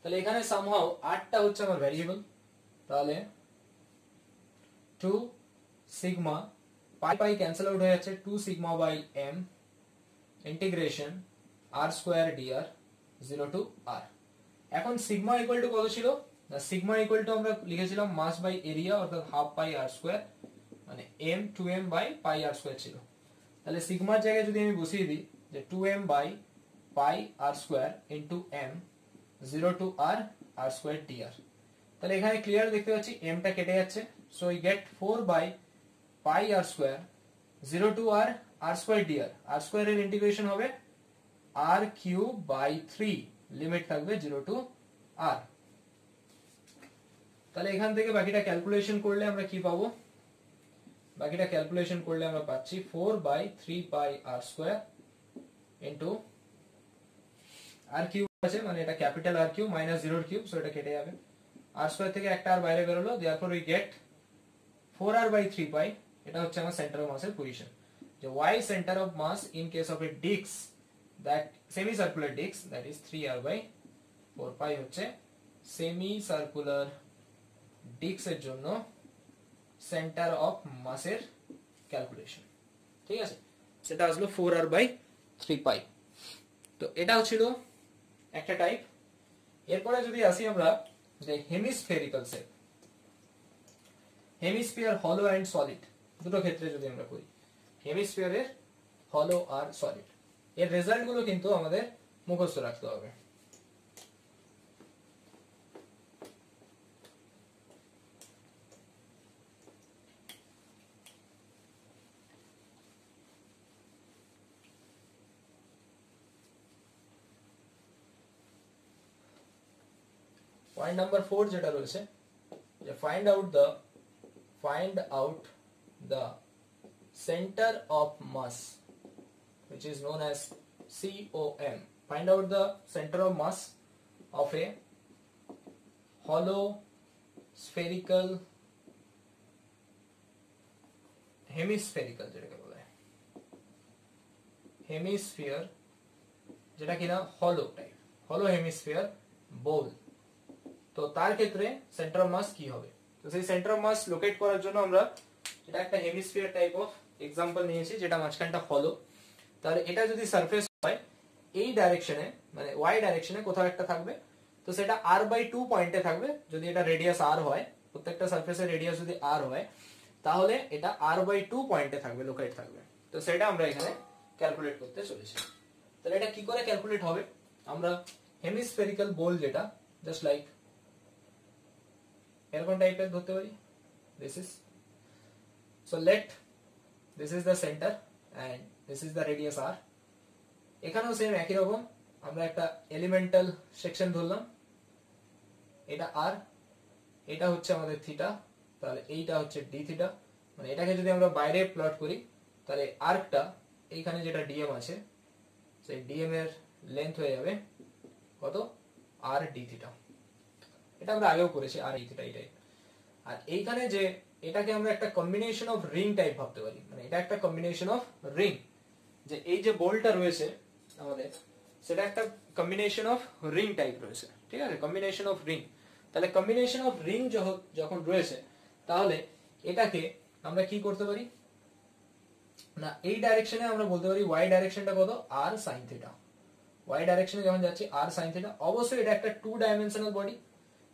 তাহলে এখানে সামহাউ r টা হচ্ছে আমার ভ্যারিয়েবল, তাহলে 2 sigma pi pi cancel out হয়ে যাচ্ছে, 2 sigma by m integration r square dr 0 to r। এখন সিগমা ইকুয়াল টু কত ছিল না, সিগমা ইকুয়াল টু আমরা লিখেছিলাম মাস বাই এরিয়া, অর্থাৎ হাফ পাই আর স্কয়ার, মানে m 2m by pi r square ছিল। তাহলে সিগমার জায়গায় যদি আমি বসিয়ে দিই যে 2m by pi r square into m 0 to r r square dr, তাহলে এখানে ক্লিয়ার দেখতে পাচ্ছি m টা কেটে যাচ্ছে, so we get 4 by pi r square 0 to r r square dr, r square এর ইন্টিগ্রেশন হবে r কিউব বাই 3, লিমিট থাকবে 0 টু r। তাহলে এখান থেকে বাকিটা ক্যালকুলেশন করলে আমরা কি পাবো, বাকিটা ক্যালকুলেশন করলে আমরা পাচ্ছি 4 by 3 pi r square into r cube আছে, মানে এটা ক্যাপিটাল আর কিউব মাইনাস 0 এর কিউব, সো এটা কেটে যাবে, আর স্কয়ার থেকে একটা আর বাইরে বের হলো, therefore we get 4r by 3 pi। এটা হচ্ছে আমার সেন্টার অফ মাসের পজিশন, যে y centre of mass in case of a disc that semi circular disc, that is 3r by 4 pi হচ্ছে সেমি সার্কুলার ডিস্ক এর জন্য সেন্টার অফ মাসের calculation, ঠিক আছে, সেটা আসলো 4r by 3 pi। তো এটাও ছিল একটা টাইপ। এরপরে যদি আসি আমরা যে হেমিস্ফেরিক্যাল শেপ, হেমিস্ফিয়ার হলো অ্যান্ড সলিড দুটো ক্ষেত্রে যদি আমরা করি, হেমিস্ফিয়ারের হলো আর সলিড, এর রেজাল্ট গুলো কিন্তু আমাদের মুখস্থ রাখতে হবে। পয়েন্ট নাম্বার 4 যেটা রয়েছে যে find out the centre of mass which is known as COM. Find out the center of mass of a hollow spherical hemispherical যেটাকে বলা হয় হেমিস্ফিয়ার, যেটা কিনা হলো টাইপ, হলো হেমিস্ফিয়ার বোল। তো তার ক্ষেত্রে সেন্টার অফ মাস কি হবে? তো সেই সেন্টার অফ মাস লোকেট করার জন্য আমরা এটা একটা হেমিস্ফিয়ার টাইপ অফ এক্সাম্পল নিয়েছি, যেটা মাঝখানটা হলো। তাহলে এটা যদি সারফেস হয় এই ডাইরেকশনে, মানে ওয়াই ডাইরেকশনে কোথাও একটা থাকবে, তো সেটা r/2 পয়েন্টে থাকবে। যদি এটা রেডিয়াস r হয়, প্রত্যেকটা সারফেসের রেডিয়াস যদি r হয়, তাহলে এটা r/2 পয়েন্টে থাকবে, লোকেট থাকবে। তো সেটা আমরা এখানে ক্যালকুলেট করতে চলেছি। তাহলে এটা কি করে ক্যালকুলেট হবে? আমরা হেমিস্ফেরিক্যাল বোল যেটা জাস্ট লাইক এরকম টাইপের ধরতে পারি। This is so let this is the centre and this is the radius r। এখানেও সেম একই রকম, আমরা একটা এলিমেন্টাল সেকশন ধরলাম, এটা r, এটা হচ্ছে আমাদের থিটা, তাহলে এইটা হচ্ছে d থিটা। মানে এটাকে যদি আমরা বাইরে প্লট করি, তাহলে আর্কটা এইখানে যেটা dm আছে, সেই dm এর লেন্থ হয়ে যাবে কত? r d theta. এটা আমরা আগেও করেছি, r d থিটা এটাই। আর এইখানে যে এটাকে আমরা একটা কম্বিনেশন অফ রিং টাইপ ভাবতে পারি, মানে এটা একটা কম্বিনেশন অফ রিং, যে এই যে বোলটা রয়েছে আমাদের, সেটা একটা কম্বিনেশন অফ রিং টাইপ রয়েছে, ঠিক আছে, কম্বিনেশন অফ রিং। তাহলে কম্বিনেশন অফ রিং যখন রয়েছে, তাহলে এটাকে আমরা কি করতে পারি না, এই ডাইরেকশনে আমরা বলতে পারি ওয়াই ডাইরেকশনটা কত? r sin theta. ওয়াই ডাইরেকশনে যখন যাচ্ছি r sin থিটা, অবশ্যই এটা একটা 2 ডাইমেনশনাল বডি।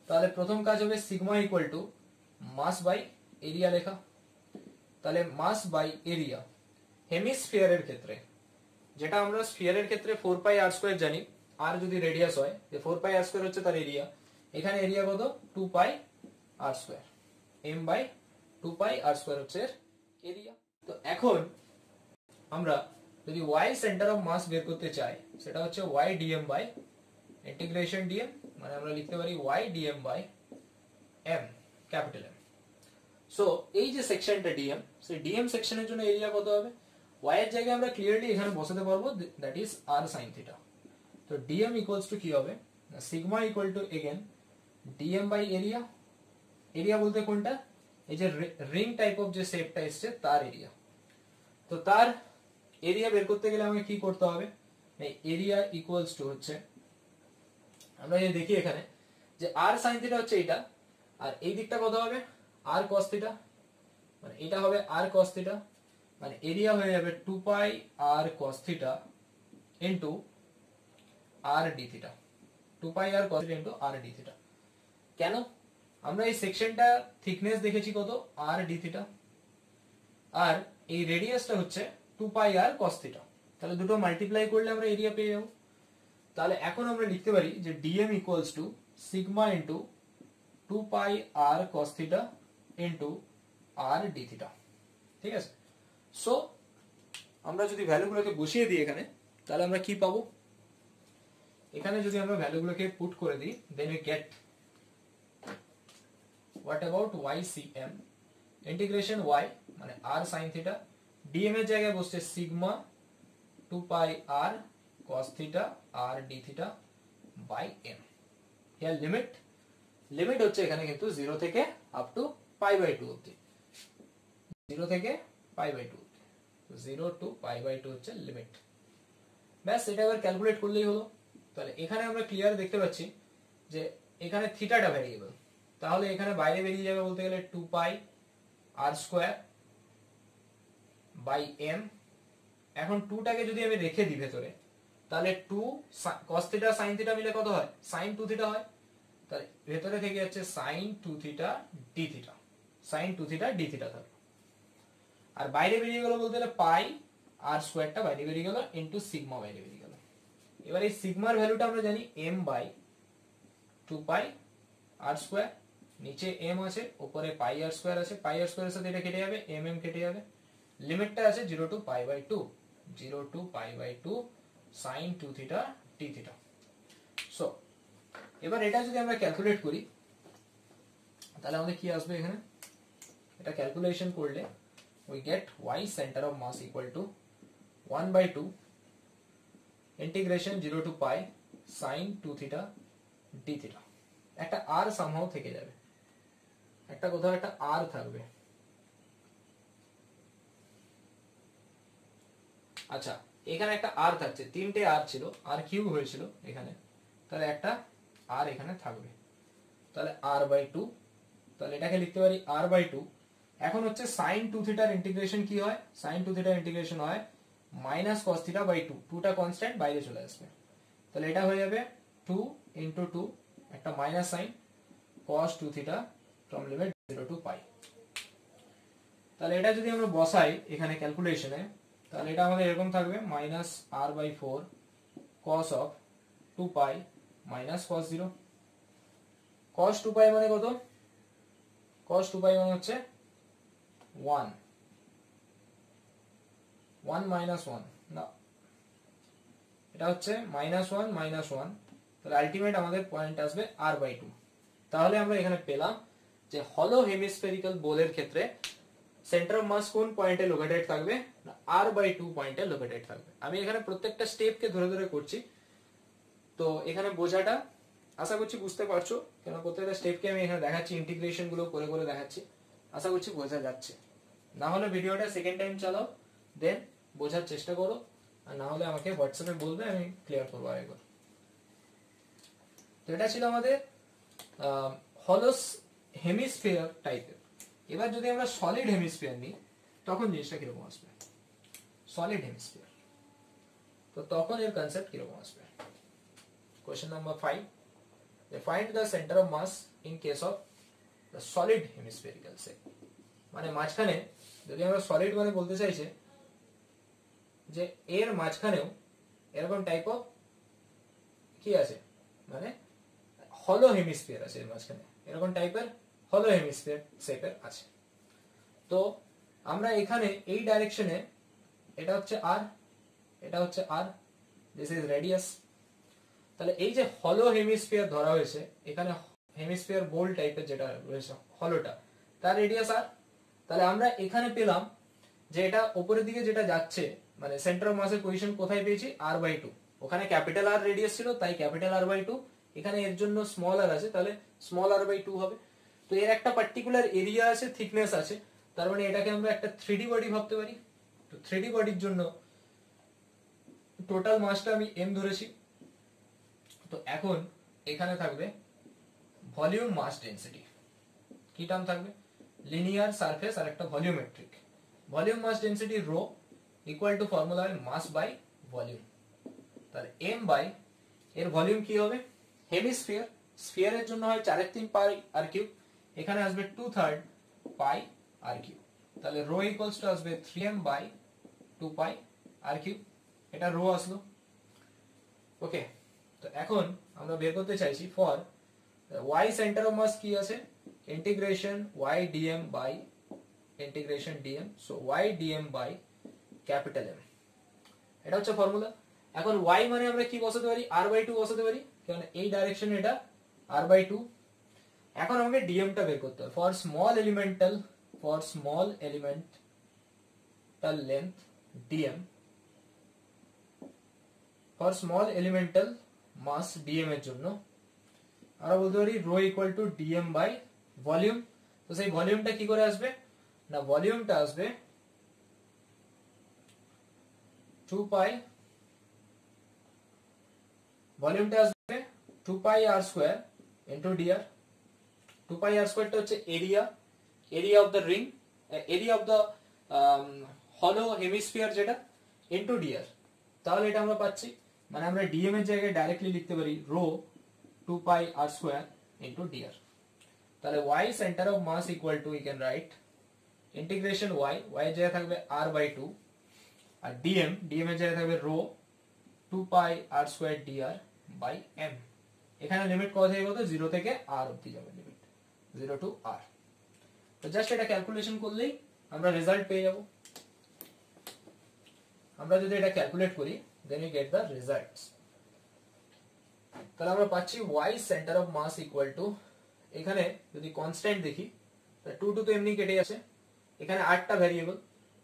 তাহলে প্রথম কাজ হবে sigma equal to mass by area লেখা। তাহলে মাস বাই এরিয়া হেমিস্ফিয়ারের ক্ষেত্রে, যেটা আমরা স্ফিয়ারের ক্ষেত্রে 4πr² জানি, আর যদি রেডিয়াস হয়, যে 4πr² হচ্ছে তার এরিয়া, এখানে এরিয়া কত? 2πr², m/2πr² হচ্ছে এরিয়া। তো এখন আমরা যদি y সেন্টার অফ মাস বের করতে চাই, সেটা হচ্ছে y dm by integration dm, মানে আমরা লিখতে পারি y dm by m, capital M। So এই যে সেকশনটা dm, সেই dm সেকশনের জন্য এরিয়া কত হবে? y এর জায়গায় আমরা ক্লিয়ারলি এখানে বসাতে পারবো, that is r sin theta. তো dm ইকুয়ালস টু কি হবে? Sigma equal to again dm by area. Area বলতে কোনটা? এই যে রিং টাইপ অফ যে শেপটা এসছে তার এরিয়া। তো তার এরিয়া বের করতে গেলে আমাকে কি করতে হবে? এরিয়া ইকুয়ালস টু হচ্ছে, আমরা যদি দেখি এখানে যে r sin থিটা হচ্ছে এটা, আর এই দিকটা কত হবে? r cos থিটা, মানে এটা হবে r cos থিটা, মানে এরিয়া হয়ে যাবে 2π r cos theta into r d theta, 2π r cos theta into r d theta. কেন? আমরা এই সেকশনটা থিকনেস দেখেছি কত? r d থিটা, আর এই রেডিয়াসটা হচ্ছে 2π r cos থিটা। তাহলে দুটো মাল্টিপ্লাই করলে আমরা এরিয়া পেয়ে যাব। তাহলে এখন আমরা লিখতে পারি যে dm equals to sigma into 2π r cos theta into r d theta, ঠিক আছে। সো আমরা যদি ভ্যালুগুলোকে বসিয়ে দিই এখানে, তাহলে আমরা কি পাবো? এখানে যদি আমরা ভ্যালুগুলোকে পুট করে দিই, then we get what about y cm integration y, মানে r sin থিটা, dm এর জায়গায় বসছে sigma 2π r cos theta r d theta by m। Here limit হচ্ছে এখানে কিন্তু 0 থেকে আপ টু π/2 অবধি, 0 থেকে π/2 অবধি, 0 টু π/2 হচ্ছে লিমিট। ব্যাস, এটা এবার ক্যালকুলেট করলেই হলো। তাহলে এখানে আমরা ক্লিয়ার দেখতে পাচ্ছি যে এখানে থিটাটা ভ্যারিয়েবল, তাহলে এখানে বাইরে বেরিয়ে যাবে বলতে গেলে 2π r² বাই m। এখন 2টাকে যদি আমি রেখে দিই ভেতরে, তাহলে 2 cos থিটা sin থিটা মিলে কত হয় sin 2 থিটা হয় তাহলে ভেতরে থেকে যাচ্ছে sin 2 theta d theta sin 2 theta d theta থাকবে আর বাইরে বেরিয়ে গেল বলতে গেলে পাই r স্কয়ারটা বাইরে বেরিয়ে গেল ইনটু সিগমা বাইরে বেরিয়ে গেল এবার এই সিগমার ভ্যালুটা আমরা জানি m by 2 pi r square নিচে m আছে উপরে পাই r স্কয়ার আছে পাই r স্কয়ারের সাথে এটা কেটে যাবে mm কেটে যাবে লিমিটটা আছে 0 to pi by 2 0 to pi by 2 sin 2 theta d theta so এবার এটা যদি আমরা ক্যালকুলেট করি তাহলে আমাদের কি আসবে এখানে এটা ক্যালকুলেশন করলে we get y center of mass equal to 1 by 2 integration 0 to pi sin 2 theta d theta একটা r somehow থেকে যাবে একটা কোথাও একটা r থাকবে আচ্ছা এখানে একটা r থাকছে তিনটে r ছিল r কিউব হয়েছিল এখানে তাহলে একটা r এখানে থাকবে তাহলে r by 2 তাহলে এটাকে লিখতে পারি r by 2 এখন হচ্ছে sin 2 থিটার ইন্টিগ্রেশন কি হয় sin 2 থিটার ইন্টিগ্রেশন হয় মাইনাস cos থিটা বাই 2 2টা কনস্ট্যান্ট বাইরে চলে আসবে তাহলে এটা হয়ে যাবে 2 ইনটু 2 একটা minus sine cos 2 theta from limit 0 to pi তাহলে এটা যদি আমরা বসাই এখানে ক্যালকুলেশনে তাহলে এটা আমাদের এরকম থাকবে minus r by 4 cos of 2 pi minus cos 0 cos 2 pi মানে কত cos 2 পাই মানে হচ্ছে 1 1 minus 1 না এটা হচ্ছে minus 1 minus 1 তাহলে আলটিমেট আমাদের পয়েন্ট আসবে r by 2 তাহলে আমরা এখানে পেলাম যে হলো হেমিস্ফেরিক্যাল বোলের ক্ষেত্রে সেন্টার অফ মাস কোন পয়েন্টে লোকেটেড থাকবে না r by 2 পয়েন্টে লোকেটেড থাকবে আমি এখানে প্রত্যেকটা স্টেপকে ধরে ধরে করছি তো এখানে বোঝাটা আশা করছি বুঝতে পারছো কারণ প্রত্যেকটা স্টেপকে আমি এখানে দেখাচ্ছি ইন্টিগ্রেশন গুলো করে করে দেখাচ্ছি আশা করছি বোঝা যাচ্ছে না হলে ভিডিওটা সেকেন্ড টাইম চালাও দেন বোঝার চেষ্টা করো আর না হলে আমাকে হোয়াটসঅ্যাপে বলবে আমি ক্লিয়ার করব আরেকবার তো এটা ছিল আমাদের হলো হেমিস্ফিয়ার টাইপের এবার যদি আমরা সলিড হেমিস্ফিয়ার নিই তখন জিনিসটা কিরকম আসবে সলিড হেমিস্ফিয়ার তো তখন এর কনসেপ্ট কিরকম আসবে question number 5 find the centre of mass in case of the solid hemispherical shell মানে মাঝখানে যদি আমরা সলিড মানে বলতে চাইছে যে এর মাঝখানেও এরকম টাইপ অফ কি আছে মানে হলো হেমিস্ফিয়ার আছে এর মাঝখানে এরকম টাইপের হলো হেমিস্ফিয়ার শেপের আছে তো আমরা এখানে এই ডাইরেকশনে এটা হচ্ছে r এটা হচ্ছে r দিস ইজ রেডিয়াস তাহলে এই যে হলো হেমিস্ফিয়ার ধরা হয়েছে এখানে হেমিস্ফিয়ার বোল টাইপের যেটা রয়েছে হলোটা তার রেডিয়াস r তাহলে আমরা এখানে পেলাম যে এটা উপরের দিকে যেটা যাচ্ছে মানে সেন্টার অফ মাসের পজিশন কোথায় পেয়েছি r by 2 ওখানে ক্যাপিটাল R রেডিয়াস ছিল তাই ক্যাপিটাল R by 2 এখানে এর জন্য স্মল r আছে তাহলে স্মল r by 2 হবে তো এর একটা পার্টিকুলার এরিয়া আছে থিকনেস আছে তার মানে এটাকে আমরা একটা 3D বডি ভাবতে পারি তো 3D বডির জন্য টোটাল মাসটা আমি m ধরেছি তো এখন এখানে থাকবে ভলিউম মাস ডেনসিটি কি টার্ম থাকবে লিনিয়ার সারফেস আর একটা volumetric volume mass density rho equal to formula হয় মাস বাই ভলিউম তাহলে m বাই এর ভলিউম কি হবে হেমিস্ফিয়ার স্ফিয়ারের জন্য হয় 4/3 পাই r কিউব এখানে আসবে 2/3 পাই r কিউব তাহলে রো ইকুয়ালস টু আসবে 3m by 2 pi r cube এটা রো আসলো ওকে তো এখন আমরা বের করতে চাইছি for y centre of mass কি আছে integration y dm by integration dm so y dm by capital M এটা হচ্ছে ফর্মুলা এখন y মানে আমরা কি বসাতে পারি r by 2 বসাতে পারি কারণ এই ডাইরেকশনে এটা r by 2 এখন আমাকে dm টা বের করতে হবে for small elemental length dm for small elemental mass dm এর জন্য আমরা বলতে পারি rho equal to dm by volume তো সেই ভলিউমটা কি করে আসবে না ভলিউমটা আসবে 2 পাই ভলিউমটা আসবে 2 pi r square into dr 2 pi r স্কয়ারটা হচ্ছে area of the ring area of the হলো হেমিস্ফিয়ার যেটা ইনটু dr তাহলে এটা আমরা পাচ্ছি মানে আমরা ডিএম এর জায়গায় ডাইরেক্টলি লিখতে পারি rho 2 pi r square into d r. তাহলে y centre of mass equal to, we can write integration y, y এর জায়গায় থাকবে r বাই 2, আর ডিএম এর জায়গায় থাকবে rho 2 pi r square d r by m। এখানে লিমিট কত থেকে কত, 0 থেকে r অবধি যাবে, লিমিট 0 টু r। তো জাস্ট এটা ক্যালকুলেশন করলেই আমরা রেজাল্ট পেয়ে যাব। আমরা যদি এটা ক্যালকুলেট করি then we get the results. তাহলে আমরা পাচ্ছি y centre of mass equal to, এখানে যদি কনস্ট্যান্ট দেখি 2 2 তো এমনি কেটে যাচ্ছে, এখানে 8টা ভ্যারিয়েবল,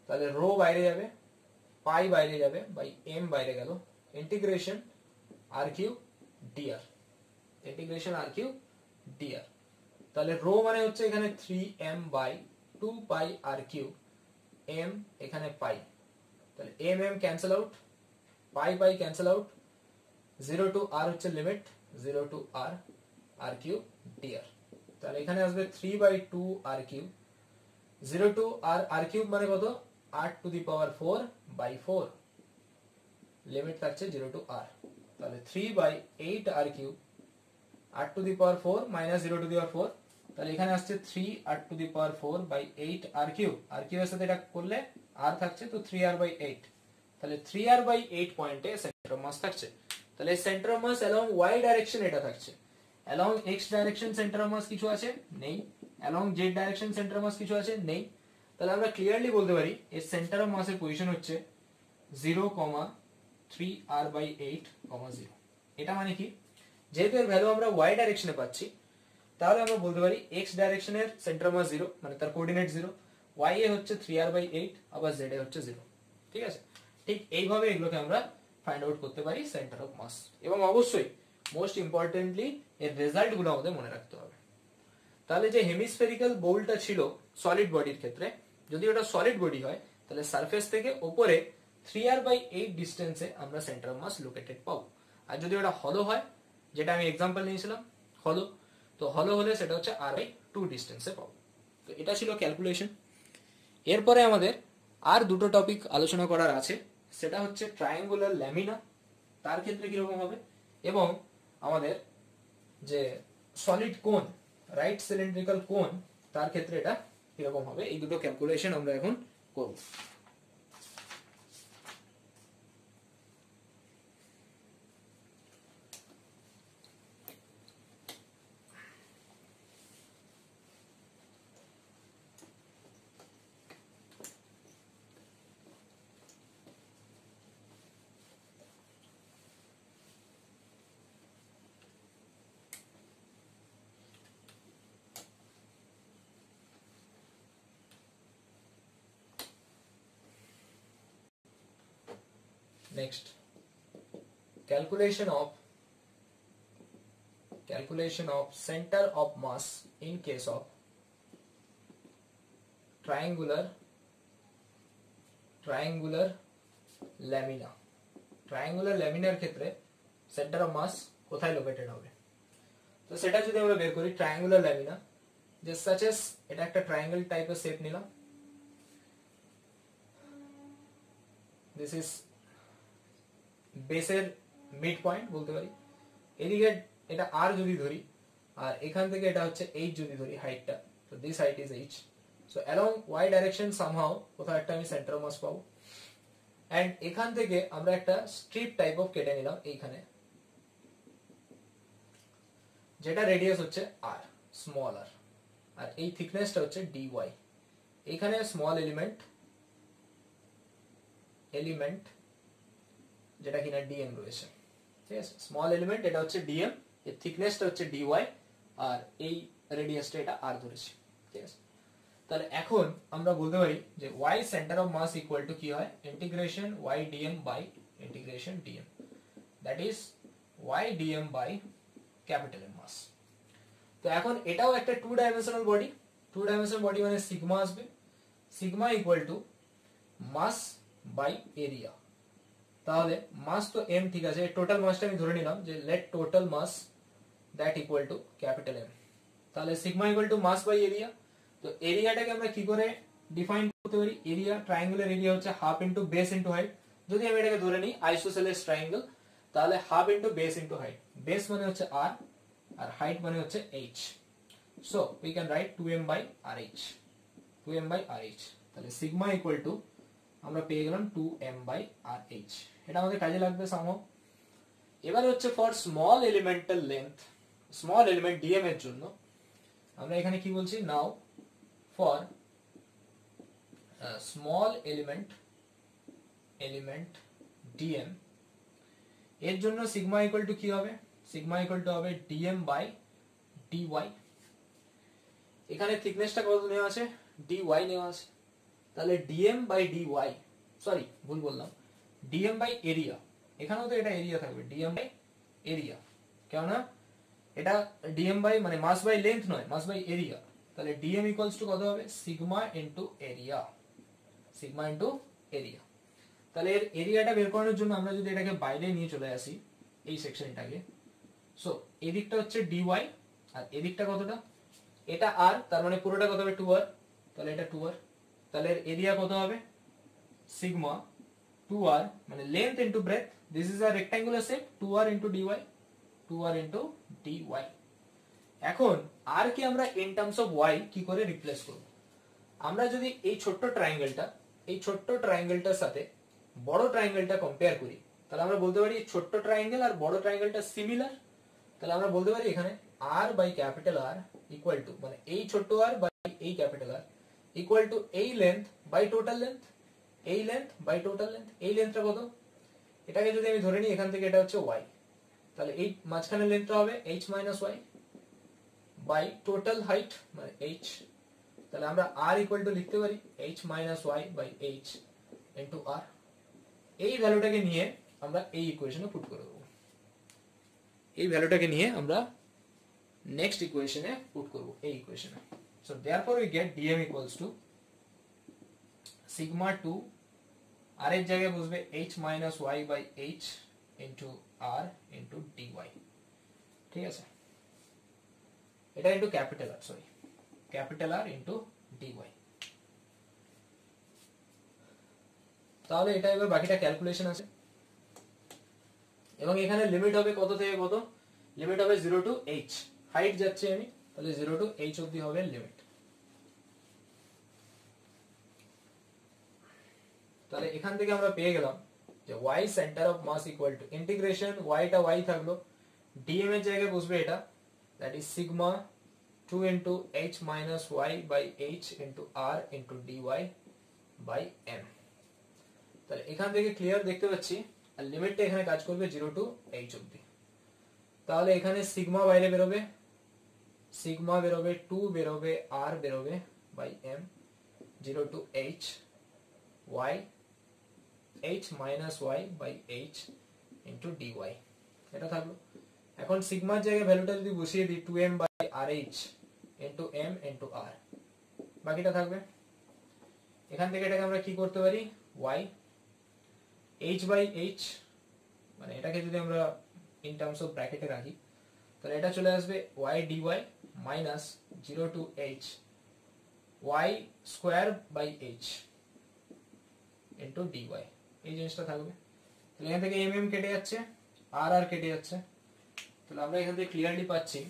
তাহলে রো বাইরে যাবে, পাই বাইরে যাবে, বাই m বাইরে গেল, integration r cube dr, integration r cube dr। তাহলে রো মানে হচ্ছে এখানে 3m by 2 pi r cube, m এখানে পাই, তাহলে m cancel out, pi pi cancel out, 0 to r হচ্ছে লিমিট, 0 to r, r cube dr। তাহলে এখানে আসবে 3 by 2 r cube, 0 to r, r cube মানে কত, 8 to the power 4 by 4, limit থাকছে 0 টু r। তাহলে 3 by 8 r cube, 8 to the power 4 minus 0 to the power 4, তাহলে এখানে আসছে 3 8 to the power 4 by 8 r cube, r কিউবের সাথে এটা করলে r থাকছে, তো 3r বাই 8, তাহলে 3r বাই 8 পয়েন্টে সেন্টার অফ মাস থাকছে। তাহলে centre of mass along y direction এটা থাকছে। Along x direction centre of mass কিছু আছে নেই, along z direction centre of mass কিছু আছে নেই। তাহলে আমরা ক্লিয়ারলি বলতে পারি এর সেন্টার অফ মাসের পজিশন হচ্ছে 0, 3r বাই 8, 0। এটা মানে কি, যেহেতু এর ভ্যালু আমরা y ডাইরেকশনে পাচ্ছি, তাহলে আমরা বলতে পারি x ডাইরেকশনের সেন্টার অফ মাস 0, মানে তার কোঅর্ডিনেট 0, y এ হচ্ছে 3r বাই 8, আবার z এ হচ্ছে 0। ঠিক আছে, ঠিক এইভাবে এগুলোকে আমরা ফাইন্ড আউট করতে পারি সেন্টার অফ মাস। এবং অবশ্যই মোস্ট ইম্পর্টেন্টলি এর রেজাল্ট গুলো আমাদের মনে রাখতে হবে। তাহলে যে হেমিস্ফেরিক্যাল বোলটা ছিল সলিড বডির ক্ষেত্রে, যদি ওটা সলিড বডি হয় তাহলে সারফেস থেকে উপরে 3r বাই 8 ডিস্টেন্সে আমরা সেন্টার অফ মাস লোকেটেড পাবো। আর যদি ওটা হলো হয়, যেটা আমি এক্সাম্পল নিয়েছিলাম হলো, তো হলো হলে সেটা হচ্ছে r বাই 2 ডিস্টেন্সে পাবো। তো এটা ছিল ক্যালকুলেশন। এরপরে আমাদের আর দুটো টপিক আলোচনা করার আছে, সেটা হচ্ছে ট্রায়াঙ্গুলার ল্যামিনা, তার ক্ষেত্রে কিরকম হবে, এবং আমাদের যে সলিড কোন, রাইট সিলিন্ড্রিক্যাল কোন, তার ক্ষেত্রে এটা কিরকম হবে। এই দুটো ক্যালকুলেশন আমরা এখন করব। Next, calculation of center of mass in case of triangular lamina। triangular laminar ক্ষেত্রে center of mass কোথায় লোকেটেড হবে, তো সেটা যদি আমরা বের করি, triangular lamina যে such as, এটা একটা ট্রায়াঙ্গেল টাইপের শেপ নিলাম, this is বেসের মিড পয়েন্ট বলতে পারি, এদিকে এটা r যদি ধরি, আর এখান থেকে এটা হচ্ছে h যদি ধরি হাইটটা, তো this height is h। So along y direction somehow কোথাও একটা আমি সেন্টার অফ মাস পাবো, এন্ড এখান থেকে আমরা একটা স্ট্রিপ টাইপ অফ কেটে নিলাম এইখানে, যেটা রেডিয়াস হচ্ছে r, স্মল r, আর এই থিকনেসটা হচ্ছে dy। এখানে স্মল এলিমেন্ট যেটা কিনা dm রয়েছে, ঠিক আছে, স্মল এলিমেন্ট এটা হচ্ছে dm, এর থিকনেসটা হচ্ছে dy, আর এই রেডিয়াসটা এটা r ধরেছি, ঠিক আছে। তাহলে এখন আমরা বলতে পারি যে y centre of mass equal to কি হয়, integration y dm by integration dm, that is y dm by capital M mass. তো এখন এটাও একটা 2 ডাইমেনশনাল বডি, 2 ডাইমেনশনাল বডি মানে সিগমা আসবে, sigma equal to mass by area. তাহলে mass তো m, ঠিক আছে, টোটাল মাসটা আমি ধরে নিলাম যে let total mass that equal to capital M। তাহলে sigma equal to mass by area. তো এরিয়াটাকে আমরা কি করে ডিফাইন করতে পারি, এরিয়া, ট্রায়াঙ্গুলার এরিয়া হচ্ছে half into base into height. যদি আমি এটাকে ধরে নিই আইসোসেলেস ট্রায়াঙ্গেল, তাহলে half into base into height, base মানে হচ্ছে r আর হাইট মানে হচ্ছে h, so we can write 2m by rh, 2m by rh। তাহলে সিগমা ইকুয়াল টু আমরা পেয়ে গেলাম 2m বাই rh, এটা আমাদের কাজে লাগবে সামহাও। এবার হচ্ছে for small elemental length, small element dm এর জন্য আমরা এখানে কি বলছি, নাও ফর স্মল এলিমেন্ট dm এর জন্য সিগমা ইকুয়াল টু কি হবে, সিগমা ইকুয়াল টু হবে dm বাই dy। এখানে থিকনেসটা কত নেওয়া আছে, dy নেওয়া আছে, তাহলে dm বাই dy, সরি ভুল বললাম, dm বাই এরিয়া, এখানেও তো এটা এরিয়া থাকবে, dm বাই এরিয়া, কেননা এটা dm বাই মানে মাস বাই লেন্থ নয়, মাস বাই এরিয়া, তাহলে dm ইকুয়ালস টু কত হবে, sigma into area, sigma into area. তাহলে এর এরিয়াটা বের করানোর জন্য আমরা যদি এটাকে বাইরে নিয়ে চলে আসি এই সেকশনটাকে, সো এই দিকটা হচ্ছে dy আর এই দিকটা কতটা, এটা r, তার মানে পুরোটা কত হবে 2r, তাহলে এটা 2r, তাহলে এর এরিয়া কত হবে সিগমা 2r মানে length into breadth, this is a rectangular shape, 2r into dy, 2r into dy। এখন r কে আমরা ইন টার্মস অফ y কি করে রিপ্লেস করব, আমরা যদি এই ছোট্ট ট্রায়াঙ্গেলটার সাথে বড় ট্রায়াঙ্গেলটা কম্পেয়ার করি, তাহলে আমরা বলতে পারি ছোট্ট ট্রায়াঙ্গেল আর বড় ট্রায়াঙ্গেলটা সিমিলার, তাহলে আমরা বলতে পারি এখানে r by capital R equal to মানে এই ছোট্ট r বাই এই ক্যাপিটাল R ইকুয়াল টু এই লেন্থ বাই টোটাল লেন্থ, এই লেন্থ বাই টোটাল লেন্থ, এই লেন্থটা কত, এটাকে যদি আমি ধরে নিই এখান থেকে এটা হচ্ছে y, তাহলে এই মাঝখানের লেন্থটা হবে h minus y by total height মানে h, তাহলে আমরা r ইকুয়াল টু লিখতে পারি h minus y by h into r। এই ভ্যালুটাকে নিয়ে আমরা এই ইকুয়েশনে পুট করে দেব, এই ভ্যালুটাকে নিয়ে আমরা নেক্সট ইকুয়েশনে পুট করব, এই ইকুয়েশনে। So therefore we get dm equals to sigma 2, r এর জায়গায় বসবে h minus y by h into r into dy, ঠিক আছে, এটা into capital R, sorry capital R into dy। তাহলে এটা এবার বাকিটা ক্যালকুলেশন আছে, এবং এখানে লিমিট হবে কত থেকে কত, লিমিট হবে 0 টু h, হাইট যাচ্ছে আমি, তাহলে 0 টু h অবধি হবে লিমিট। তাহলে এখান থেকে আমরা পেয়ে গেলাম যে y centre of mass equal to integration y টা y থাকলো, dm এর জায়গায় বসবে এটা, that is sigma 2 into h minus y by h into r into dy by m। তাহলে এখান থেকে ক্লিয়ার দেখতে পাচ্ছি আর লিমিটটা এখানে কাজ করবে 0 টু h অবধি। তাহলে এখানে সিগমা বাইরে বেরোবে, সিগমা বেরোবে 2 বেরোবে r বেরোবে by m 0 to h y h minus y by h into dy, এটা থাকলো। এখন সিগমার জায়গায় ভ্যালুটা যদি বসিয়ে দিই 2m by rh into m into r, বাকিটা থাকবে। এখান থেকে এটাকে আমরা কি করতে পারি, y h বাই h মানে এটাকে যদি আমরা ইন টার্মস অফ ব্র্যাকেটে রাখি, তাহলে এটা চলে আসবে y dy minus 0 to h y square by h into dy, এই জিনিসটা থাকবে। তাহলে এখান থেকে mm কেটে যাচ্ছে, r r কেটে যাচ্ছে, তাহলে আমরা এখান থেকে ক্লিয়ারলি পাচ্ছি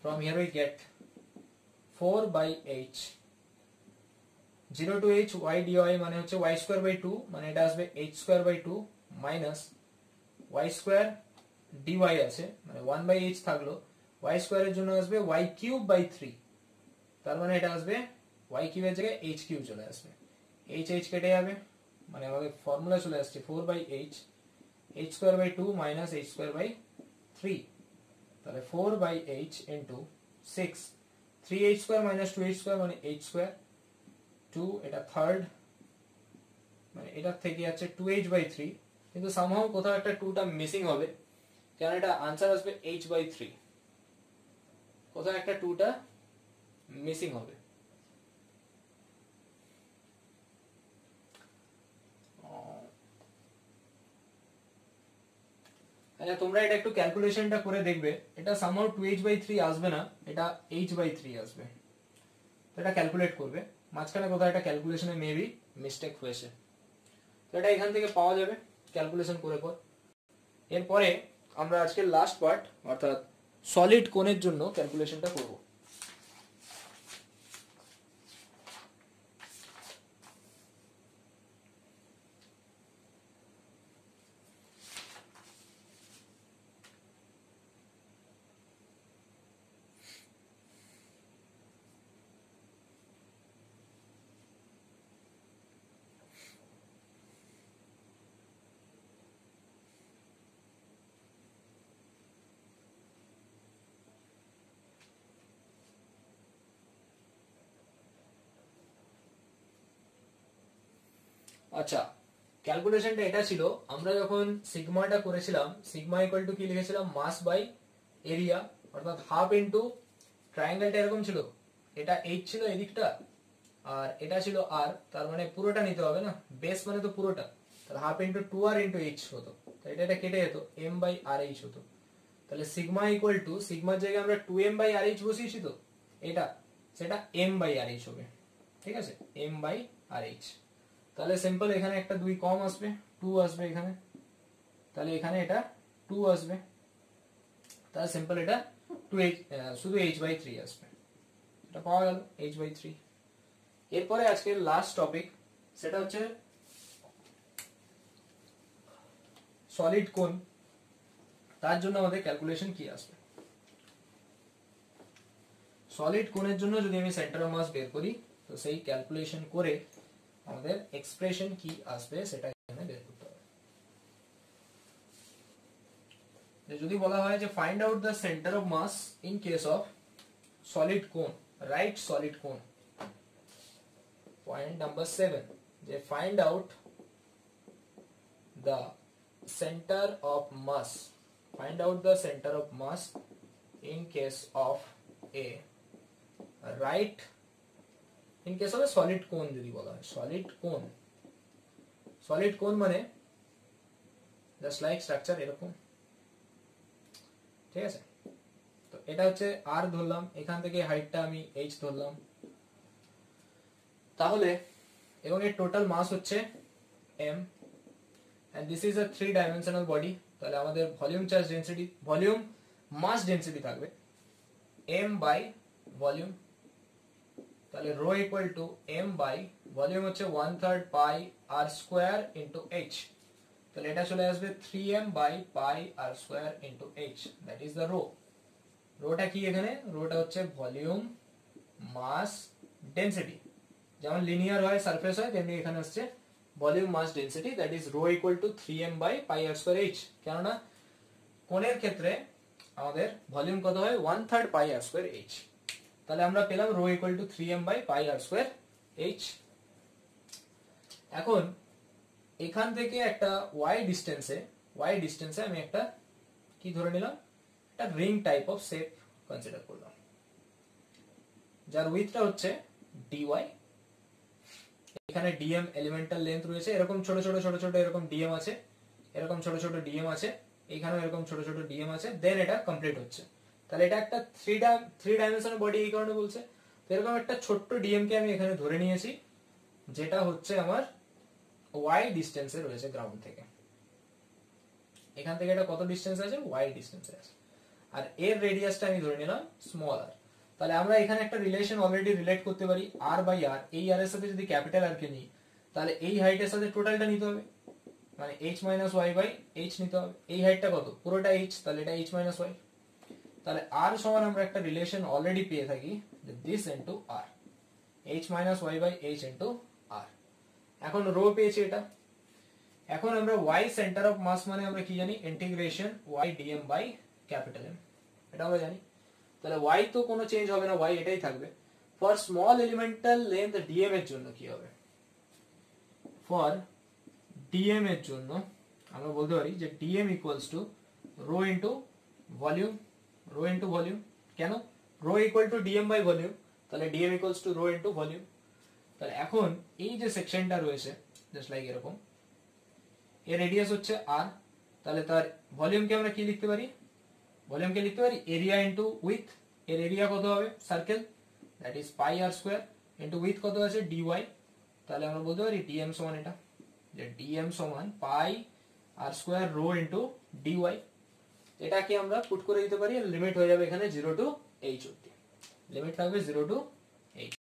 from here we get 4 by h 0 to h y dy মানে হচ্ছে y স্কয়ার বাই 2 মানে এটা আসবে h square by 2 minus y square dy আছে মানে 1 বাই h থাকলো, y স্কয়ারের জন্য আসবে y কিউব বাই 3, তার মানে এটা আসবে y কিউবের জায়গায় h কিউব চলে আসবে, h h কেটে যাবে মানে আমাদের ফর্মুলা চলে আসছে 4 by h h square by 2 minus h square by 3, তাহলে 4 by h into 6, 3h square minus 2h square মানে h স্কয়ার, 2 এটা থার্ড মানে এটা থেকে আছে 2h বাই 3, কিন্তু সামহাও কোথাও একটা 2টা মিসিং হবে, কারণ এটা आंसर আসবে h বাই 3, কোথাও একটা 2টা মিসিং হবে। আচ্ছা তোমরা এটা একটু ক্যালকুলেশনটা করে দেখবে, এটা সামহাও 2h বাই 3 আসবে না, এটা h বাই 3 আসবে, তো এটা ক্যালকুলেট করবে, মাঝখানে কোথাও একটা ক্যালকুলেশনে মেবি মিস্টেক হয়েছে, তো এটা এখান থেকে পাওয়া যাবে ক্যালকুলেশন করে পর। এরপরে আমরা আজকের লাস্ট পার্ট অর্থাৎ সলিড কোণের জন্য ক্যালকুলেশনটা করব। আচ্ছা, ক্যালকুলেশনটা এটা ছিল, আমরা যখন সিগমাটা করেছিলাম, সিগমা ইকুয়াল টু কি লিখেছিলাম, মাস বাই এরিয়া, অর্থাৎ হাফ ইনটু ট্রায়াঙ্গেলটা এরকম ছিল, এটা এইচ ছিল এদিকটা আর এটা ছিল আর, তার মানে পুরোটা নিতে হবে না, বেস মানে তো পুরোটা, তাহলে half into 2r into H হতো, তাই এটা কেটে যেত, m বাই আর এইচ হতো। তাহলে সিগমা ইকুয়াল টু, সিগমার জায়গায় আমরা 2m বাই আর এইচ বসিয়েছি তো, এটা সেটা m বাই আর এইচ হবে, ঠিক আছে, m বাই আর এইচ। তাহলে সিম্পল এখানে একটা 2 কম আসবে, 2 আসবে এখানে, তাহলে এখানে এটা 2 আসবে, তাহলে সিম্পল এটা 2h শুধু h বাই 3 আসবে, এটা পাওয়া গেল h বাই 3। এরপরে আজকের লাস্ট টপিক, সেটা হচ্ছে সলিড কোণ, তার জন্য আমাদের ক্যালকুলেশন কি আসবে। সলিড কোণের জন্য যদি আমি সেন্টার অফ মাস বের করি, তো সেই ক্যালকুলেশন করে আমাদের এক্সপ্রেশন কি আসবে সেটা এখানে বের করতে হবে। যদি বলা হয় যে find out the centre of mass in case of solid cone, right solid cone, point number 7, যে find out the centre of mass, find out the centre of mass in case of a right, in case of a solid cone যদি বলা হয়, solid কোণ, solid কোণ মানে just like structure এরকম, ঠিক আছে। তো এটা হচ্ছে আর ধরলাম, এখান থেকে হাইটটা আমি এইচ ধরলাম, তাহলে এবং এর টোটাল মাস হচ্ছে m, and this is a 3 dimensional body, তাহলে আমাদের volume charge density, volume mass density থাকবে m বাই ভলিউম, তাহলে rho equal to m by volume হচ্ছে 1/3 pi r square into h, তাহলে এটা চলে আসবে 3m by pi r square into h, that is the rho. রোটা কি এখানে, রোটা হচ্ছে ভলিউম মাস ডেনসিটি, যেমন লিনিয়ার হয় সারফেস হয় তেমনি এখানে হচ্ছে volume mass density, that is rho equal to 3m by pi r square h, কেননা কোণের ক্ষেত্রে আমাদের ভলিউম কত হয় 1/3 পাই r স্কয়ার h, তাহলে আমরা পেলাম rho equal to 3m by pi r square h। এখন এখান থেকে একটা y ডিস্টেন্সে আমি একটা কি ধরে নিলাম, একটা ring type of shape consider করলাম, যার উইথটা হচ্ছে dy, এখানে dm এলিমেন্টাল লেন্থ রয়েছে, এরকম ছোট ছোট ছোট ছোট এরকম dm আছে, এরকম ছোট ছোট dm আছে, এখানেও এরকম ছোট ছোট dm আছে, দেন এটা কমপ্লিট হচ্ছে। তাহলে এটা একটা 3 ডাইমেনশনাল বডি এই কারণে বলছে, তো এরকম একটা ছোট্ট dm কে আমি এখানে ধরে নিয়েছি, যেটা হচ্ছে আমার y ডিস্টেন্সে রয়েছে গ্রাউন্ড থেকে, এখান থেকে এটা কত ডিস্টেন্স আছে, y ডিস্টেন্সে আছে, আর এর রেডিয়াসটা আমি ধরে নিলাম স্মল r। তাহলে আমরা এখানে একটা রিলেশন অলরেডি রিলেট করতে পারি, r বাই r, এই r এর সাথে যদি ক্যাপিটাল r কে নিই, তাহলে এই হাইটের সাথে টোটালটা নিতে হবে, মানে h minus y by h নিতে হবে, এই হাইটটা কত, পুরোটা h, তাহলে এটা h মাইনাস y, তাহলে r সমান আমরা একটা রিলেশন অলরেডি পেয়ে থাকি, this into r, h minus y by h into r। এখন রো পেয়েছি এটা, এখন আমরা y সেন্টার অফ মাস মানে আমরা কি জানি, integration y dm by capital M, এটা আমরা জানি। তাহলে y তো কোনো চেঞ্জ হবে না, y এটাই থাকবে। For small elemental length dm এর জন্য কি হবে, ফর dm এর জন্য আমরা বলতে পারি যে dm equals to rho into volume, rho into volume, কেন, rho equal to dm by volume, তাহলে dm equals to rho into volume. তাহলে এখন এই যে সেকশনটা রয়েছে জাস্ট লাইক এরকম, এর রেডিয়াস হচ্ছে r, তাহলে তার ভলিউমকে আমরা কি লিখতে পারি, ভলিউমকে লিখতে পারি এরিয়া ইনটু উইথ, এর এরিয়া কত হবে circle, that is pi r square into with কত আছে dy, তাহলে আমরা বলতে পারি dm সমান এটা যে dm সমান pi r square rho into dy। এটাকে আমরা পুট করে দিতে পারি, লিমিট হয়ে যাবে এখানে 0 টু h অবধি, লিমিট থাকবে 0 টু h।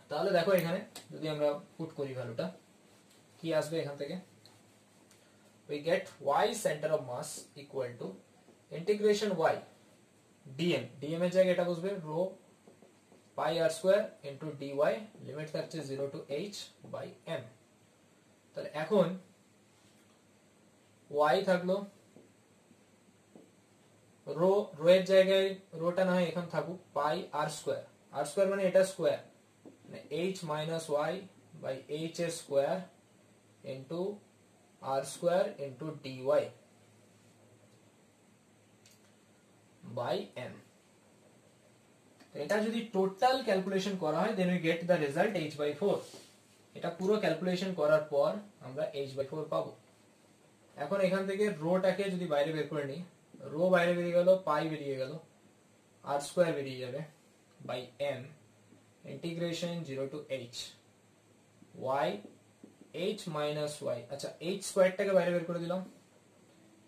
তাহলে দেখো এখানে যদি আমরা পুট করি ভ্যালুটা কি আসবে এখান থেকে, we get y center of mass equal to integration y dm, dm এর জায়গায় এটা বসবে রো পাই r square into dy, limit থাকছে 0 টু h বাই m। তাহলে এখন y থাকলো রো, রো এর জায়গায় রোটা না হয় এখন থাকুক পাই আর স্কয়ার, আর স্কয়ার মানে এটা স্কয়ার মানে h minus y by h এর square into r square into dy by m। এটা যদি টোটাল ক্যালকুলেশন করা হয় then we get the result h by 4। এটা পুরো ক্যালকুলেশন করার পর আমরা h বাই 4 পাবো। এখন এখান থেকে রোটাকে যদি বাইরে বের করে নিই, রো বাইরে বেরিয়ে গেল, পাই বেরিয়ে গেল, আর স্কয়ার বেরিয়ে যাবে by m integration 0 to h y h minus y, আচ্ছা h স্কয়ারটাকে বাইরে বের করে দিলাম,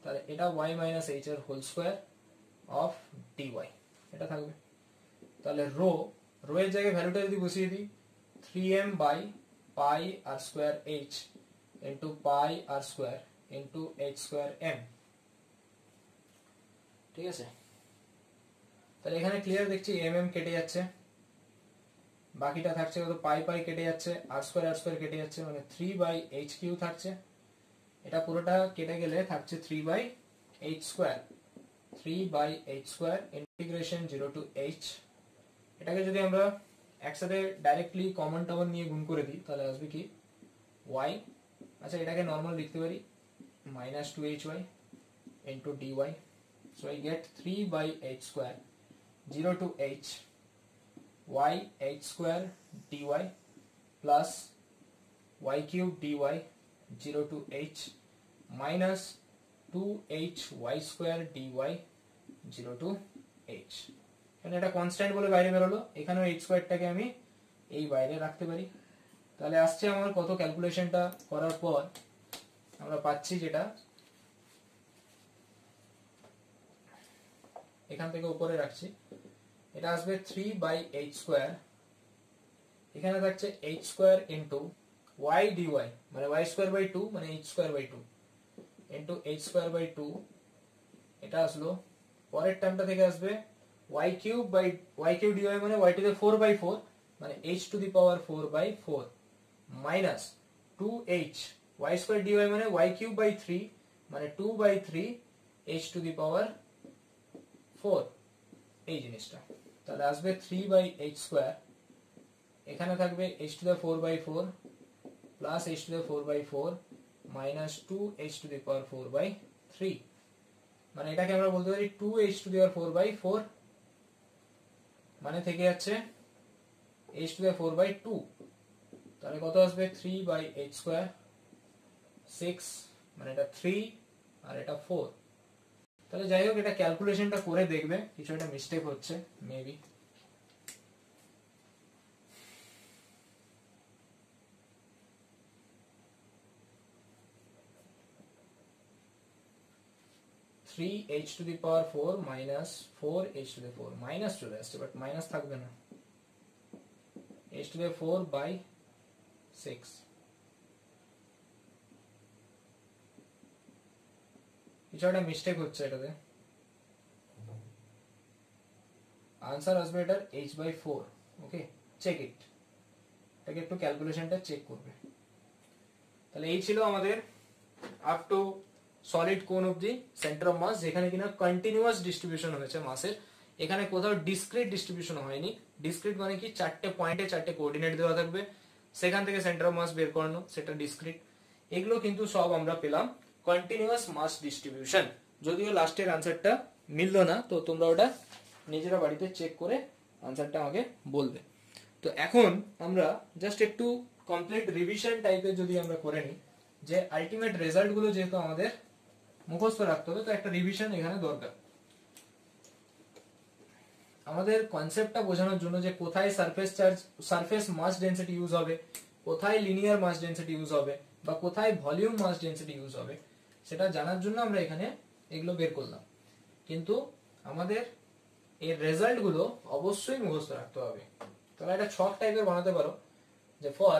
তাহলে এটা y মাইনাস h এর হোল স্কয়ার অফ dy এটা থাকবে। তাহলে রো, রো এর জায়গায় ভ্যালুটা যদি বসিয়ে দিই 3m by pi r square h into pi r square into h square m, ঠিক আছে। তাহলে এখানে ক্লিয়ার দেখছি mm কেটে যাচ্ছে, বাকিটা থাকছে কত পাই পাই কেটে যাচ্ছে, আর স্কয়ার কেটে যাচ্ছে, মানে 3 বাই h কিউ থাকছে। এটা পুরোটা কেটে গেলে থাকছে 3 by h square, 3 by h square integration 0 to h। এটাকে যদি আমরা একসাথে ডাইরেক্টলি কমন টার্ম নিয়ে গুণ করে দিই তাহলে আসবে কি y, আচ্ছা এটাকে নরমাল লিখতে পারি minus 2hy into dy, so I get 3 by h square 0 to h y h square dy plus y cube dy 0 to h minus 2h y square dy 0 to h। এখানে এটা constant বলে বাইরে বেরোলো, এখানেও h স্কয়ারটাকে আমি এই বাইরে রাখতে পারি। তাহলে আসছে আমার কত ক্যালকুলেশনটা করার পর আমরা পাচ্ছি যেটা এখান থেকে উপরে রাখছি, এটা আসবে 3 বাই h স্কয়ার, এখানে থাকছে h square into y dy মানে y স্কয়ার বাই 2 মানে h square by 2 into h square by 2, এটা আসলো পরের টার্মটা থেকে আসবে y cube by y cube dy মানে y টু দি 4 বাই 4 মানে h to the power 4 by 4 minus 2h y square dy মানে y কিউব বাই 3 মানে 2 by 3 h to the power 4 এই জিনিসটা। তাহলে আসবে 3 বাই h স্কয়ার, এখানে থাকবে h to the 4 by 4 plus h to the 4 by 4 minus 2h to the power 4 by 3, মানে এটাকে আমরা বলতে পারি 2h to the power 4 by 4, মানে থেকে যাচ্ছে h টু দি 4 বাই 2। তাহলে কত আসবে 3 বাই h স্কয়ার 6, মানে এটা 3 আর এটা 4। তাহলে যাই হোক এটা ক্যালকুলেশনটা করে দেখবে, কিছু একটা মিস্টেক হচ্ছে maybe. Three H two the power 4 minus 4h two the 4 minus চলে আসছে, বাট মাইনাস থাকবে না, h টু দি 4 বাই 6। কিছু একটা মিস্টেক হচ্ছে এটাতে, আনসার আসবে এটার h by 4। Okay, check it, এটাকে একটু ক্যালকুলেশনটা চেক করবে। তাহলে এই ছিল আমাদের আপ টু সলিড কোন অবধি সেন্টার অফ মাস, যেখানে কিনা কন্টিনিউয়াস ডিস্ট্রিবিউশন হয়েছে মাসের, এখানে কোথাও ডিসক্রিট ডিস্ট্রিবিউশন হয়নি। ডিসক্রিট মানে কি চারটে পয়েন্টে চারটে কোঅর্ডিনেট দেওয়া থাকবে, সেখান থেকে সেন্টার অফ মাস বের করানো, সেটা ডিসক্রিট। এগুলো কিন্তু সব আমরা পেলাম কন্টিনিউয়াস মাস ডিস্ট্রিবিউশন। যদিও লাস্টের আনসারটা মিললো না, তো তোমরা ওটা নিজেরা বাড়িতে চেক করে আনসারটা আমাকে বলবে। তো এখন আমরা জাস্ট একটু কমপ্লিট রিভিশন টাইপের যদি আমরা করে নিই, যে আলটিমেট রেজাল্ট গুলো যেহেতু আমাদের মুখস্থ রাখতে হবে, তো একটা রিভিশন এখানে দরকার আমাদের কনসেপ্টটা বোঝানোর জন্য, যে কোথায় surface charge surface mass density use হবে, কোথায় লিনিয়ার মাস ডেনসিটি ইউজ হবে বা কোথায় ভলিউম মাস ডেনসিটি ইউজ হবে সেটা জানার জন্য আমরা এখানে এগুলো বের করলাম। কিন্তু আমাদের এর রেজাল্ট গুলো অবশ্যই মুখস্থ রাখতে হবে। তাহলে একটা ছক টাইপের বানাতে পারো যে for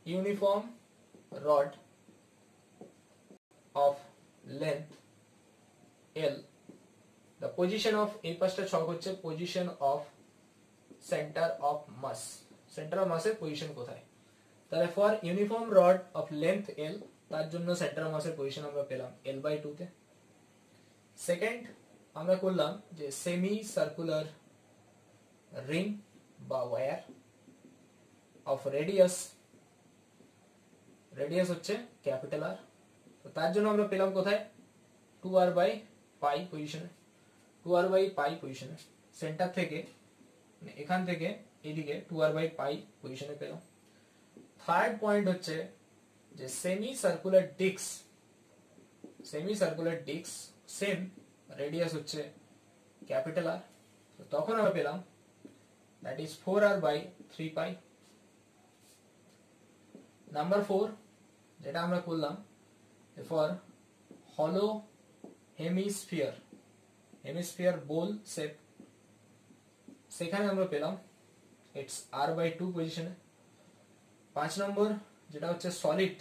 uniform rod of length L the position of এই পাশটা ছক হচ্ছে position of centre of mass, centre of মাসের পজিশন কোথায়। তাহলে for uniform rod of length L তার জন্য সেন্টার অফ মাসের পজিশন আমরা পেলাম L/2 তে। সেকেন্ড আমরা করলাম যে সেমি সার্কুলার রিং বা ওয়্যার অফ রেডিয়াস হচ্ছে ক্যাপিটাল R, তো তার জন্য আমরা পেলাম কোথায় 2r/π পজিশনে, 2r/π পজিশনে সেন্টার থেকে এখান থেকে এদিকে 2r/π পজিশনে পেলাম। থার্ড পয়েন্ট হচ্ছে যে semi circular disc same radius হচ্ছে ক্যাপিটাল R, তো তখন আমরা পেলাম দ্যাট ইজ 4r/3π। নাম্বার 4 যেটা আমরা করলাম ফর হলো হেমিস্ফিয়ার বোল শেপ, সেখানে আমরা পেলাম ইটস r/2 পজিশনে। 5 নম্বর যেটা হচ্ছে সলিড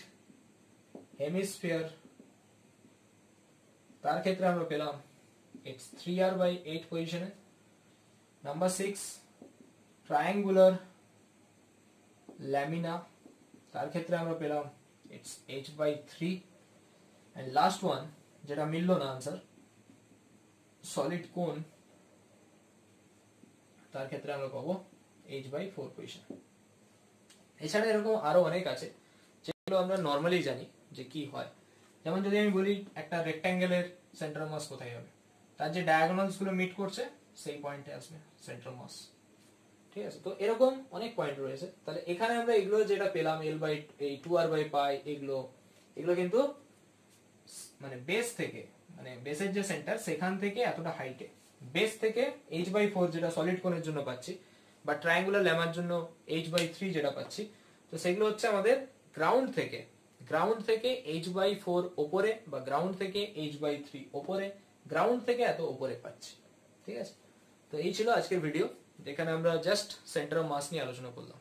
হেমিস্ফিয়ার, তার ক্ষেত্রে আমরা পেলাম ইটস 3r/8 পজিশনে। নাম্বার 6 ট্রায়াঙ্গুলার ল্যামিনা, তার ক্ষেত্রে আমরা পেলাম it's h/3। And last one যেটা মিলল না আনসার সলিড কোন, তার ক্ষেত্রে আমরা পাবো h/4 পজিশন। এছাড়া এরকম আরো অনেক আছে যেগুলো আমরা নর্মালি জানি যে কি হয়। যেমন যদি আমি বলি একটা রেক্ট্যাঙ্গেলের সেন্টার মাস কোথায় হবে, তার যে ডায়াগোনালস গুলো মিট করছে সেই পয়েন্টে আসবে সেন্টার মাস, ঠিক আছে। তো এরকম অনেক পয়েন্ট রয়েছে। তাহলে এখানে আমরা এগুলো যেটা পেলাম L/2r/π এগুলো কিন্তু মানে বেস থেকে, মানে বেসের যে সেন্টার সেখান থেকে এতটা হাইটে, বেস থেকে h/4 যেটা সলিড কোণের জন্য পাচ্ছি বা ট্রায়াঙ্গুলার ল্যামার জন্য h/3 যেটা পাচ্ছি, তো সেগুলো হচ্ছে আমাদের গ্রাউন্ড থেকে h/4 ওপরে বা গ্রাউন্ড থেকে h/3 ওপরে, গ্রাউন্ড থেকে এত ওপরে পাচ্ছি, ঠিক আছে। তো এই ছিল আজকের ভিডিও যেখানে আমরা জাস্ট সেন্টার অফ মাস নিয়ে আলোচনা করলাম।